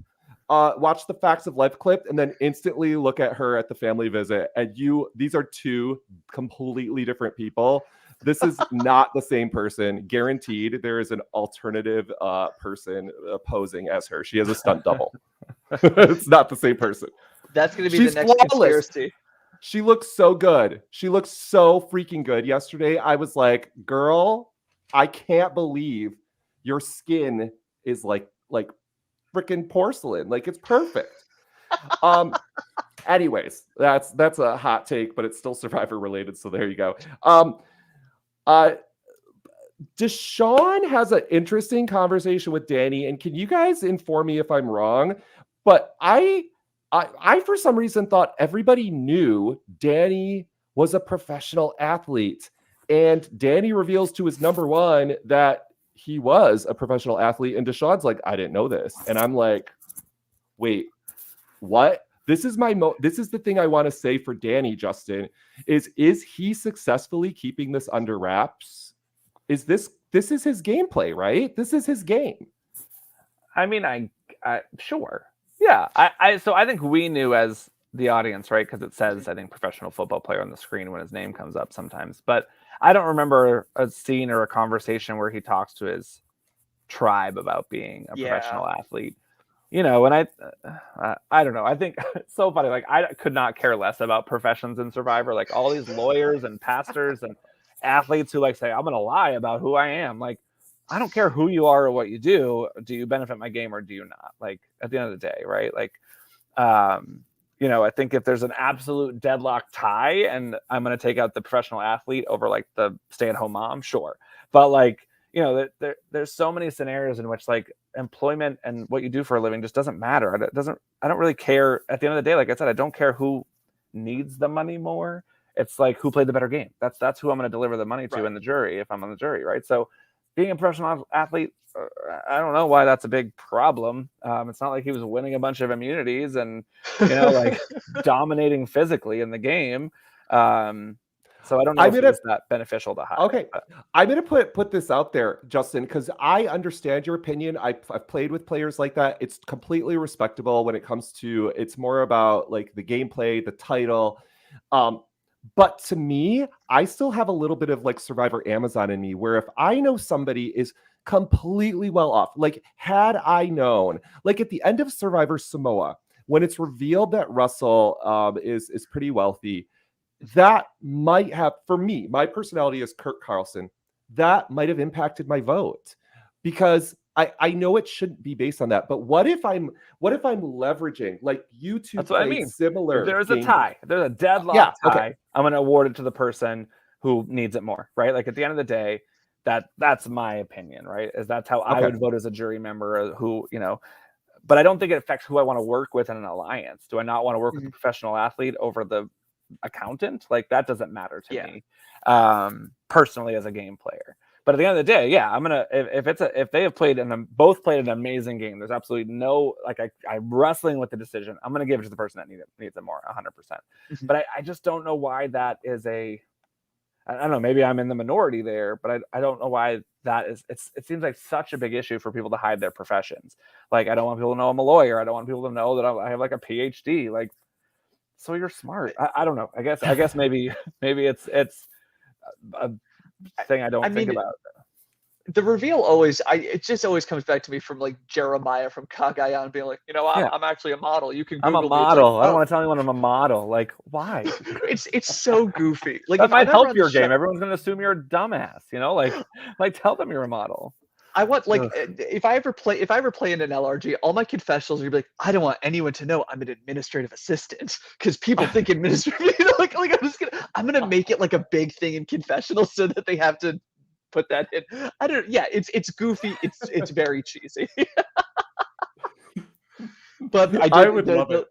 watch the Facts of Life clip, and then instantly look at her at the family visit. And these are 2 completely different people. This is not the same person. Guaranteed, there is an alternative person posing as her. She has a stunt double. It's not the same person. That's going to be She's the next flawless. conspiracy. She looks so good. She looks so freaking good. Yesterday, I was like, girl, I can't believe your skin is like freaking porcelain. Like, it's perfect. Anyways, that's a hot take, but it's still Survivor related. So there you go. Deshaun has an interesting conversation with Danny, and can you guys inform me if I'm wrong? But I for some reason thought everybody knew Danny was a professional athlete, and Danny reveals to his number 1 that he was a professional athlete, and Deshaun's like, I didn't know this, and I'm like, wait, what? This is this is the thing I want to say for Danny, Justin, is he successfully keeping this under wraps? Is this is his gameplay, right? This is his game. I mean, I sure. Yeah. So I think we knew as the audience, right? Because it says, I think, professional football player on the screen when his name comes up sometimes. But I don't remember a scene or a conversation where he talks to his tribe about being a professional athlete. You know, and I don't know. I think it's so funny. Like, I could not care less about professions in Survivor. Like, all these lawyers and pastors and athletes who like say, I'm going to lie about who I am. Like, I don't care who you are or what you do. Do you benefit my game or do you not? Like, at the end of the day, right? Like, you know, I think if there's an absolute deadlock tie and I'm going to take out the professional athlete over like the stay-at-home mom, sure. But like, you know, there's so many scenarios in which like employment and what you do for a living just doesn't matter. I don't really care at the end of the day. Like I said, I don't care who needs the money more. It's like who played the better game. That's who I'm going to deliver the money to in the jury if I'm on the jury, right? So being a professional athlete, I don't know why that's a big problem. It's not like he was winning a bunch of immunities and, you know, like dominating physically in the game. So I don't know if it's that beneficial to hide. Okay, I'm going to put this out there, Justin, because I understand your opinion. I've played with players like that. It's completely respectable when it comes to, it's more about like the gameplay, the title. But to me, I still have a little bit of like Survivor Amazon in me, where if I know somebody is completely well off, like had I known, like at the end of Survivor Samoa, when it's revealed that Russell is pretty wealthy, that might have, for me, my personality is Kirk Carlson, that might have impacted my vote, because I know it shouldn't be based on that. But what if I'm leveraging, like YouTube? That's what I mean. Similar. If there's a tie. If there's a deadlock tie. Okay. I'm going to award it to the person who needs it more, right? Like at the end of the day, that's my opinion, right? Is that's how I would vote as a jury member who, you know, but I don't think it affects who I want to work with in an alliance. Do I not want to work with a professional athlete over the accountant? Like that doesn't matter to me personally as a game player. But at the end of the day, yeah, I'm gonna if they have played and both played an amazing game. There's absolutely no like I'm wrestling with the decision. I'm gonna give it to the person that needs it more, 100%. But I just don't know why that is I don't know. Maybe I'm in the minority there, but I don't know why that is. It seems like such a big issue for people to hide their professions. Like I don't want people to know I'm a lawyer. I don't want people to know that I have like a PhD. Like, so you're smart. I don't know. I guess maybe it's a thing I don't think about. The reveal it just always comes back to me from like Jeremiah from Kagayan being like, you know, I'm actually a model. You can Google I'm a model. Like, I don't want to tell anyone I'm a model. Like, why? It's so goofy. Like that might help your game. Everyone's gonna assume you're a dumbass, you know? Like tell them you're a model. I want like if I ever play in an LRG, all my confessionals are gonna be like, I don't want anyone to know I'm an administrative assistant because people think administrative. Like I'm gonna make it like a big thing in confessionals so that they have to put that in. I don't. Yeah, it's goofy. It's very cheesy. But I would love it.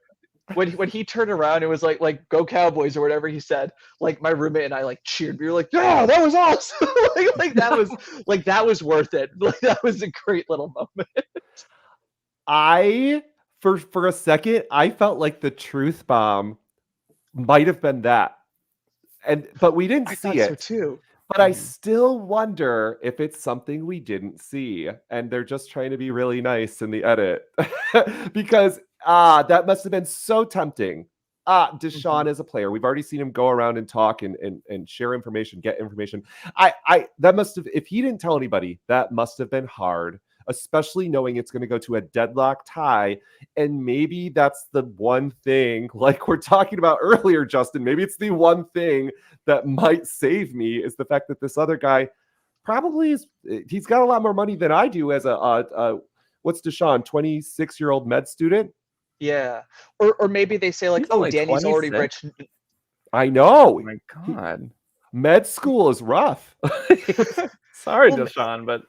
When he turned around and was like go Cowboys or whatever he said, like my roommate and I like cheered. We were like, yeah, that was awesome. that was worth it. Like that was a great little moment. For a second, I felt like the truth bomb might have been that. But we didn't see it. So too. But I still wonder if it's something we didn't see and they're just trying to be really nice in the edit. Because that must have been so tempting. Deshaun as a player, we've already seen him go around and talk and share information, get information. That must have, if he didn't tell anybody, that must have been hard, especially knowing it's going to go to a deadlock tie. And maybe that's the one thing, like we're talking about earlier, Justin, maybe it's the one thing that might save me is the fact that this other guy probably he's got a lot more money than I do as what's Deshaun, 26-year-old med student? Yeah. Or maybe they say like, He's only Danny's 26. already rich. I know. Oh my God. Med school is rough. Sorry, Well, Deshaun, but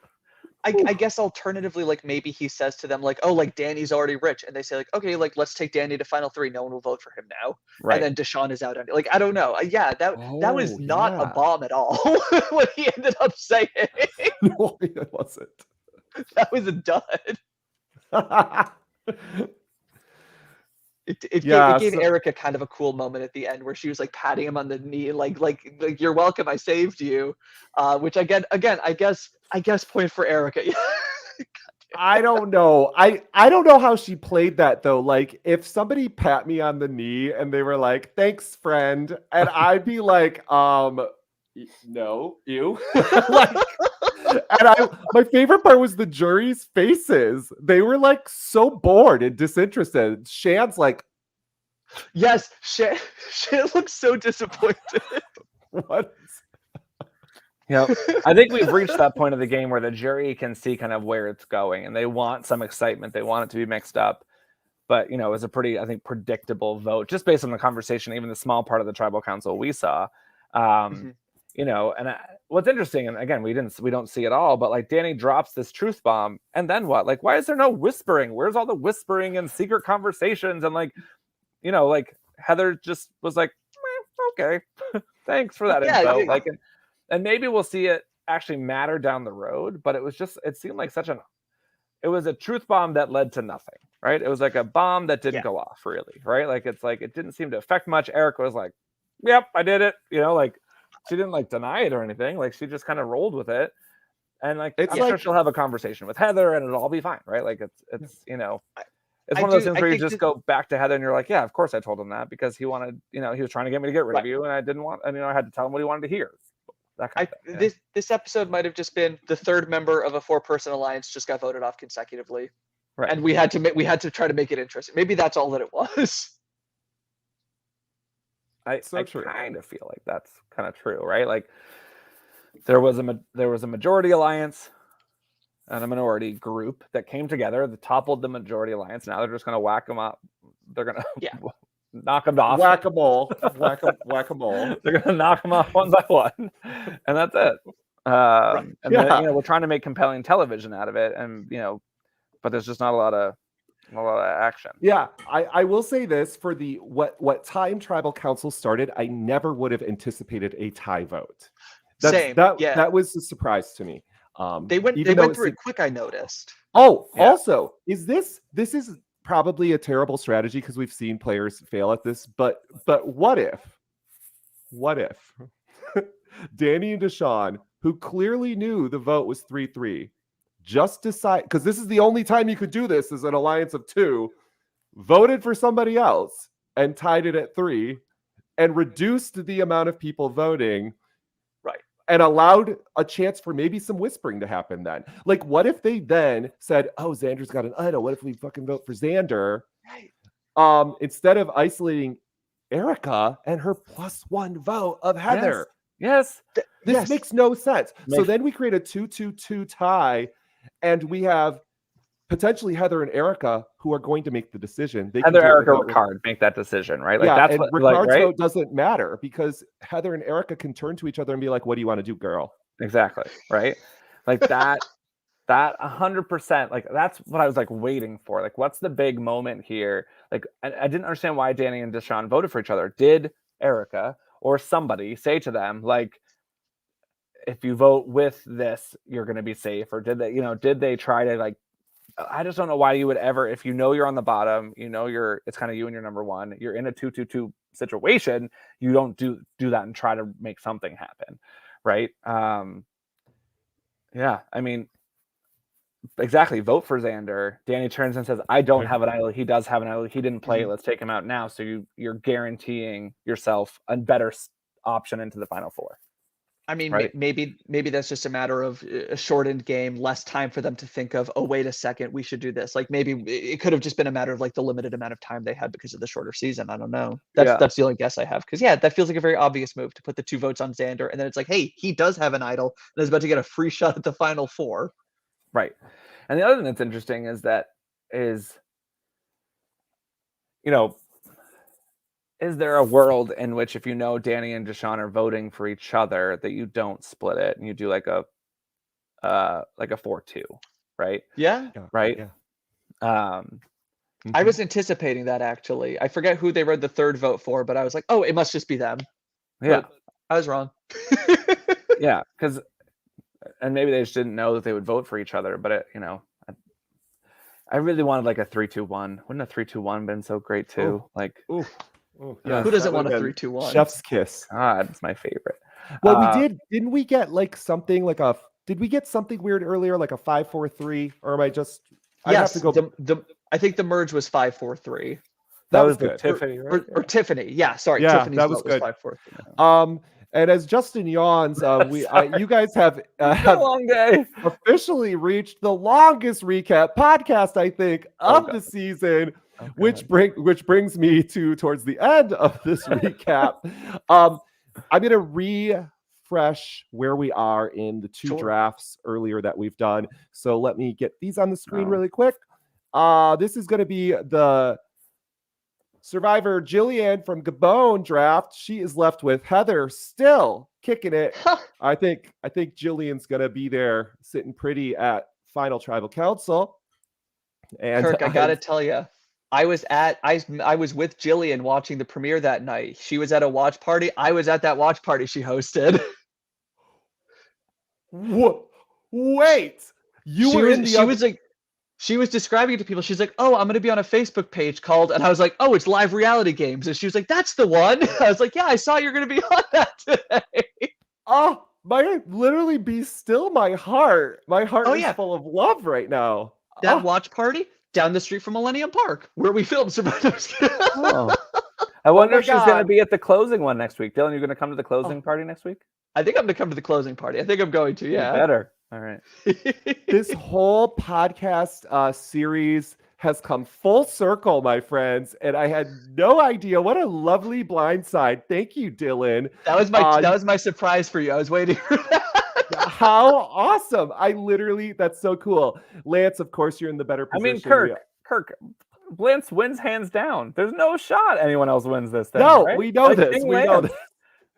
I guess alternatively, like maybe he says to them like, oh, like Danny's already rich. And they say like, okay, like let's take Danny to Final 3. No one will vote for him now. right. And then Deshaun is out. Like, I don't know. Yeah, that was not a bomb at all. What he ended up saying. No, it wasn't. That was a dud. It gave Erica kind of a cool moment at the end where she was like patting him on the knee, like you're welcome, I saved you. Which again, I guess point for Erica. I don't know. I don't know how she played that though. Like if somebody pat me on the knee and they were like, "Thanks, friend," and I'd be like, no, you. Like, and my favorite part was the jury's faces. They were like so bored and disinterested. Shan's like, yes, Shan looks so disappointed. what? Yeah, I think we've reached that point of the game where the jury can see kind of where it's going, and they want some excitement. They want it to be mixed up, but it was a pretty, I think, predictable vote just based on the conversation, even the small part of the tribal council we saw. And what's interesting, and again, we don't see it all, but like Danny drops this truth bomb, and then what? Like, why is there no whispering? Where's all the whispering and secret conversations? And like Heather just was like, okay, thanks for that info. Like, and maybe we'll see it actually matter down the road, but it seemed like it was a truth bomb that led to nothing, right? It was like a bomb that didn't go off really, right? Like, it's like, it didn't seem to affect much. Erica was like, yep, I did it. Like, she didn't like deny it or anything. Like, she just kind of rolled with it. And like, I'm sure she'll have a conversation with Heather and it'll all be fine, right? Like it's one of those things where you just go back to Heather and you're like, yeah, of course I told him that because he wanted, he was trying to get me to get rid of you and I didn't want, and I had to tell him what he wanted to hear. That kind of thing, this episode might have just been the third member of a 4-person alliance just got voted off consecutively. Right. And we had to try to make it interesting. Maybe that's all that it was. I kind of feel like that's kind of true, right? Like there was a majority alliance and a minority group that came together that toppled the majority alliance. Now they're just going to whack them up. They're going to knock them off. Whack-a-mole. Whack-a-mole. They're going to knock them off one by one. And that's it. And then, we're trying to make compelling television out of it. And, but there's just not a lot of action. Yeah, I will say this for the what time tribal council started, I never would have anticipated a tie vote. That was a surprise to me. They went through it quick, I noticed. Also, this is probably a terrible strategy because we've seen players fail at this, but what if Danny and Deshaun, who clearly knew the vote was 3-3, just decide, because this is the only time you could do this as an alliance of 2, voted for somebody else and tied it at 3 and reduced the amount of people voting, right, and allowed a chance for maybe some whispering to happen then. Like, what if they then said, oh, Xander's got an idol, what if we fucking vote for Xander? Right. Instead of isolating Erica and her +1 vote of Heather. Yes. This makes no sense. So then we create a 2-2-2 tie. And we have potentially Heather and Erica who are going to make the decision. They Heather, can do Erica, it without Ricard make that decision, right? Like yeah, that's and what, Ricard's like, right? vote doesn't matter because Heather and Erica can turn to each other and be like, "What do you want to do, girl?" Exactly, right? Like that 100%, like that's what I was like waiting for. Like, what's the big moment here? Like, I didn't understand why Danny and Deshawn voted for each other. Did Erica or somebody say to them, like, if you vote with this, you're going to be safe? Or did they try to, like, I just don't know why you would ever, if you know you're on the bottom, it's kind of you and your number one, you're in a 2-2-2 situation, you don't do that and try to make something happen, right? Yeah, I mean, exactly. Vote for Xander. Danny turns and says, I don't have an idol. He does have an idol. He didn't play. Let's take him out now. So you're guaranteeing yourself a better option into the Final Four. I mean, right? maybe that's just a matter of a shortened game, less time for them to think of, oh, wait a second, we should do this. Like maybe it could have just been a matter of like the limited amount of time they had because of the shorter season. I don't know. That's the only guess I have. Because that feels like a very obvious move to put the 2 votes on Xander. And then it's like, hey, he does have an idol and is about to get a free shot at the Final Four. Right. And the other thing that's interesting is is there a world in which if Danny and Deshawn are voting for each other that you don't split it and you do like a 4-2, right? Yeah. Right. Yeah. I was anticipating that actually. I forget who they read the third vote for, but I was like, oh, it must just be them. Yeah. But I was wrong. Yeah, and maybe they just didn't know that they would vote for each other, but I really wanted like a 3-2-1. Wouldn't a 3-2-1 been so great too? Yeah, who doesn't want a 3-2-1? Chef's kiss. God, it's my favorite. Well, didn't we get like something like did we get something weird earlier, like a 5-4-3? Or am I just yes, have to go I think the merge was 5-4-3. That was good. Tiffany, right? Or Tiffany. Yeah, sorry. Yeah, Tiffany's that was vote good. was 5-4-3. And as Justin yawns, you guys have a long day. Officially reached the longest recap podcast, I think, of the season, which brings me towards the end of this recap. I'm going to refresh where we are in the 2 drafts earlier that we've done. So let me get these on the screen really quick. This is going to be the Survivor Jillian from Gabon draft. She is left with Heather still kicking it. I think Jillian's gonna be there sitting pretty at Final Tribal Council. And Kirk, I gotta tell you, I was with Jillian watching the premiere that night. She was at a watch party. I was at that watch party she hosted. What? Wait, she was describing it to people. She's like, oh, I'm going to be on a Facebook page called, and I was like, oh, it's Live Reality Games. And she was like, that's the one. I was like, yeah, I saw you're going to be on that today. Oh, literally be still my heart. My heart is full of love right now. That watch party down the street from Millennium Park where we filmed Survivors. I wonder if she's going to be at the closing one next week. Dylan, you're going to come to the closing party next week? I think I'm going to come to the closing party. I think I'm going to, yeah. You better. All right. This whole podcast series has come full circle, my friends, and I had no idea. What a lovely blindside. Thank you, Dylan. That was my surprise for you. I was waiting for that. How awesome. That's so cool. Lance, of course, you're in the better position. I mean, Kirk, Lance wins hands down. There's no shot anyone else wins this thing. No, right? we know this. We know this.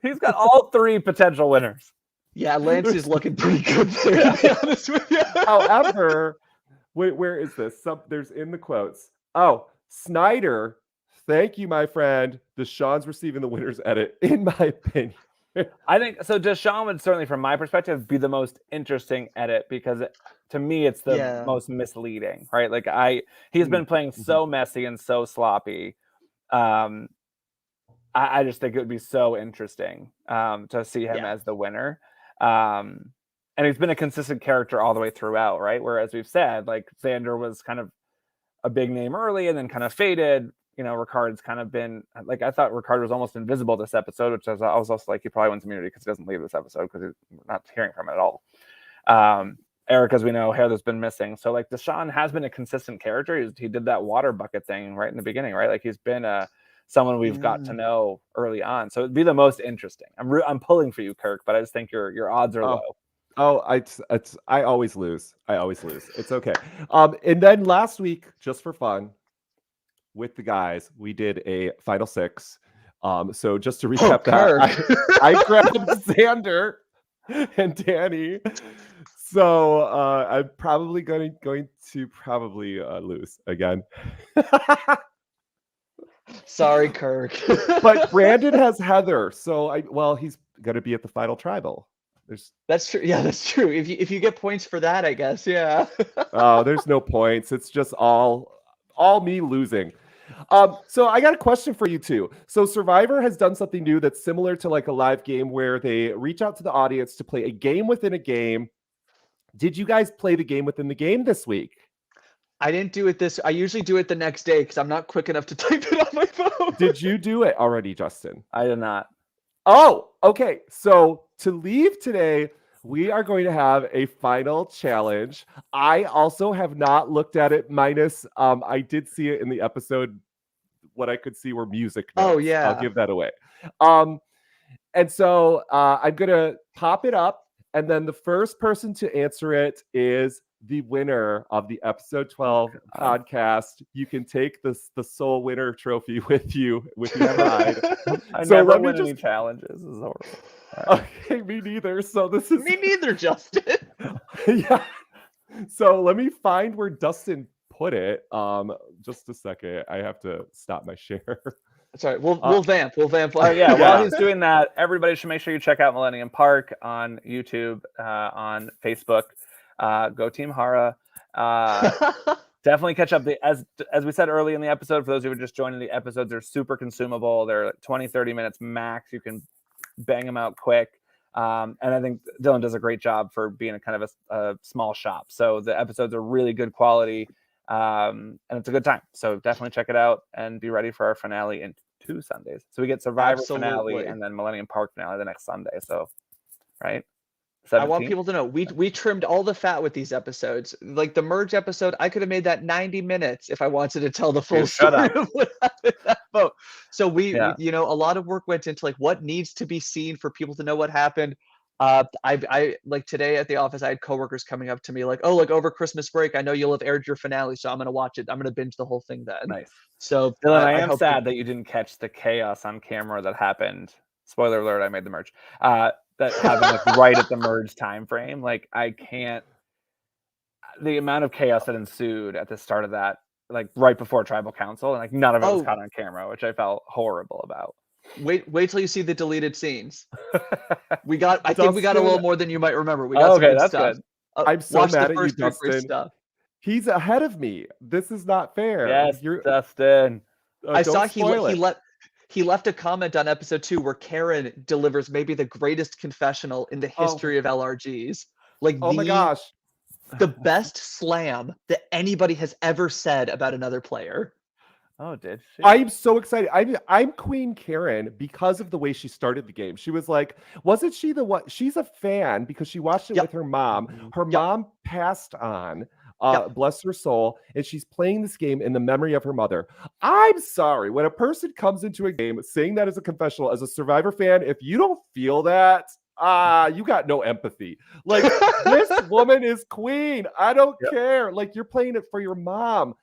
He's got all 3 potential winners. Yeah, Lance is looking pretty good there, to be honest with you. However, where is this? There's in the quotes. Oh, Snyder, thank you, my friend. Deshawn's receiving the winner's edit, in my opinion. I think so. Deshawn would certainly, from my perspective, be the most interesting edit because to me, it's the most misleading, right? Like he's been playing so messy and so sloppy. I just think it would be so interesting to see him as the winner. And he's been a consistent character all the way throughout, right? Whereas we've said, like, Xander was kind of a big name early and then kind of faded. Ricard's kind of been, like, I thought Ricard was almost invisible this episode, which I was also like, he probably wins immunity because he doesn't leave this episode because we're not hearing from him at all. Eric, as we know, Heather's been missing. So, like, Deshawn has been a consistent character. He did that water bucket thing right in the beginning, right? Like, he's been someone we've got to know early on. So it'd be the most interesting. I'm pulling for you, Kirk, but I just think your odds are low. Oh, I always lose. It's okay. And then last week, just for fun, with the guys, we did a final six. So just to recap I grabbed Xander and Danny. So I'm probably going to probably lose again. Sorry, Kirk. But Brandon has Heather, so he's gonna be at the final tribal. That's true. Yeah, that's true. If you get points for that, I guess. Yeah. Oh, there's no points. It's just all me losing. So I got a question for you too. So Survivor has done something new that's similar to like a live game where they reach out to the audience to play a game within a game. Did you guys play the game within the game this week? I didn't do it I usually do it the next day because I'm not quick enough to type it on my phone. Did you do it already, Justin? I did not. Oh, okay. So to leave today, we are going to have a final challenge. I also have not looked at it minus I did see it in the episode. What I could see were music notes. Oh, yeah. I'll give that away. And so I'm going to pop it up, and then the first person to answer it is the winner of the episode 12 podcast. You can take the sole winner trophy with you pride. I So never let me win any just- challenges. This is horrible. All right. Okay, me neither. So this is Me neither, Justin. yeah. So let me find where Dustin put it. Just a second. I have to stop my share. Sorry, we'll vamp. We'll vamp. Oh, yeah, Yeah. while he's doing that, everybody should make sure you check out Millennium Park on YouTube, on Facebook. Go Team Hara. Definitely catch up. As we said early in the episode, for those who are just joining, the episodes are super consumable. They're like 20, 30 minutes max. You can bang them out quick. And I think Dylan does a great job for being a kind of a small shop. So the episodes are really good quality. And it's a good time. So definitely check it out and be ready for our finale in 2 Sundays. So we get Survivor finale Absolutely. and then Millennium Park finale the next Sunday. So, right? I want 17th? people to know we trimmed all the fat with these episodes. Like the merge episode, I could have made that 90 minutes if I wanted to tell the full Dude, shut story up. of what happened in that vote. So Yeah. a lot of work went into like what needs to be seen for people to know what happened. I like today at the office, I had coworkers coming up to me like, oh, like over Christmas break, I know you'll have aired your finale, so I'm gonna watch it. I'm gonna binge the whole thing then. Nice. So Dylan, I am hope sad that you didn't catch the chaos on camera that happened. Spoiler alert, I made the merge. That happened like right at the merge time frame. Like I can't. The amount of chaos that ensued at the start of that, like right before Tribal Council, and like none of it was Oh. caught on camera, which I felt horrible about. Wait till you see the deleted scenes. I think we got a Dustin- little more than you might remember. We got Oh, some okay, good that's stuff. good. I'm so Watch the mad at you, first three for Dustin. stuff. He's ahead of me. This is not fair. Yes, You're, Dustin. I don't saw spoil it. he left a comment on episode 2 where Karen delivers maybe the greatest confessional in the history of LRGs. Like Oh my gosh. the best slam that anybody has ever said about another player. Oh, did she? I'm so excited. I'm Queen Karen because of the way she started the game. She was like, wasn't she the one? She's a fan because she watched it Yep. with her mom. Her Yep. mom passed on, Yep. bless her soul, and she's playing this game in the memory of her mother. I'm sorry. When a person comes into a game saying that as a confessional, as a Survivor fan, if you don't feel that, you got no empathy. Like, this woman is queen. I don't Yep. care. Like, you're playing it for your mom.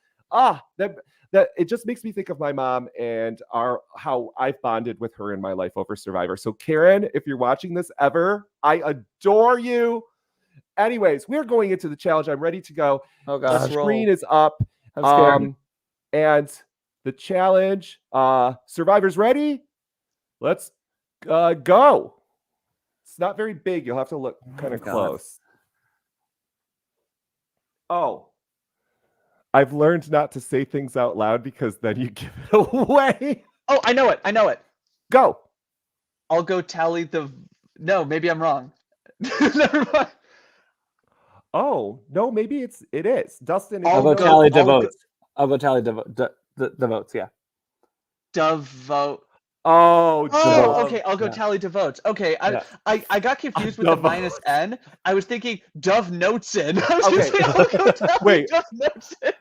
That it just makes me think of my mom and how I bonded with her in my life over Survivor. So Karen, if you're watching this ever, I adore you. Anyways, we're going into the challenge. I'm ready to go. Oh The gosh, Let's roll. screen is up. I'm scared. And the challenge, Survivor's ready. Let's go. It's not very big. You'll have to look kind of God. close. Oh. I've learned not to say things out loud because then you give it away. Oh, I know it. Go. I'll go tally the. No, maybe I'm wrong. Never mind. Oh, no, maybe it is. Dustin, I'll I'll go go- tally the I'll go- votes. I'll go tally the votes. Yeah. Devote. Oh, Oh, okay. I'll go Yeah. tally to votes. Okay, Yeah. I got confused with the minus N. I was thinking Dove notes in. I was Okay. gonna say, I'll go tally Wait. Dove notes in.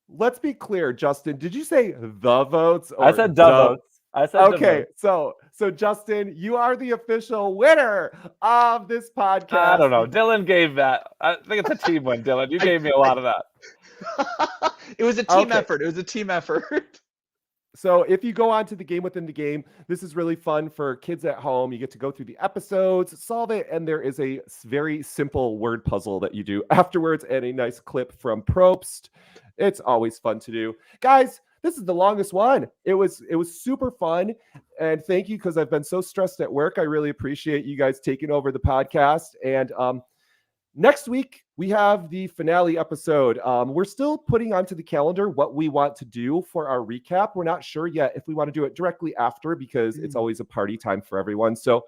Let's be clear, Justin. Did you say the votes? I or said the votes. I said Okay, diverse. so Justin, you are the official winner of this podcast. I don't know. Dylan gave that. I think it's a team win, Dylan. You gave me a lot of that. It was a team Okay. effort. It was a team effort. So if you go on to the game within the game, this is really fun for kids at home. You get to go through the episodes, solve it, and there is a very simple word puzzle that you do afterwards and a nice clip from Probst. It's always fun to do. Guys, this is the longest one. It was super fun. And thank you, because I've been so stressed at work. I really appreciate you guys taking over the podcast. And next week, we have the finale episode. We're still putting onto the calendar what we want to do for our recap. We're not sure yet if we want to do it directly after, because it's always a party time for everyone. So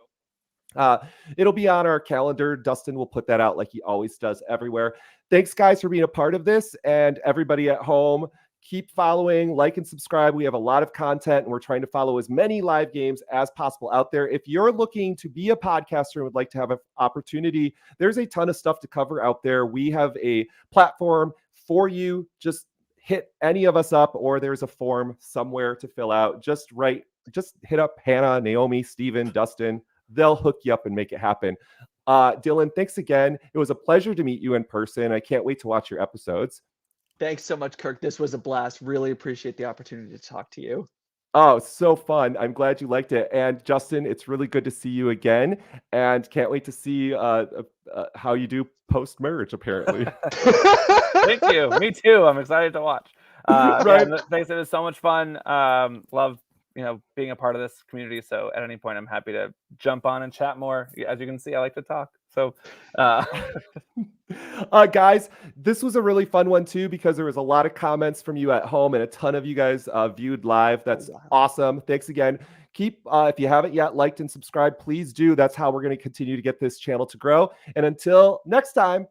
it'll be on our calendar. Dustin will put that out like he always does everywhere. Thanks, guys, for being a part of this. And everybody at home, keep following, like, and subscribe. We have a lot of content, and we're trying to follow as many live games as possible out there. If you're looking to be a podcaster and would like to have an opportunity, there's a ton of stuff to cover out there. We have a platform for you. Just hit any of us up, or there's a form somewhere to fill out. Just hit up Hannah, Naomi, Steven, Dustin. They'll hook you up and make it happen. Dylan, thanks again. It was a pleasure to meet you in person. I can't wait to watch your episodes. Thanks so much, Kirk. This was a blast. Really appreciate the opportunity to talk to you. Oh, so fun. I'm glad you liked it. And Justin, it's really good to see you again. And can't wait to see how you do post-merge, apparently. Thank you. Me too. I'm excited to watch. Right. Yeah, thanks. It was so much fun. Love, being a part of this community. So at any point, I'm happy to jump on and chat more. As you can see, I like to talk. So, guys, this was a really fun one too, because there was a lot of comments from you at home and a ton of you guys viewed live. That's awesome. Thanks again. Keep, if you haven't yet liked and subscribed, please do. That's how we're going to continue to get this channel to grow. And until next time,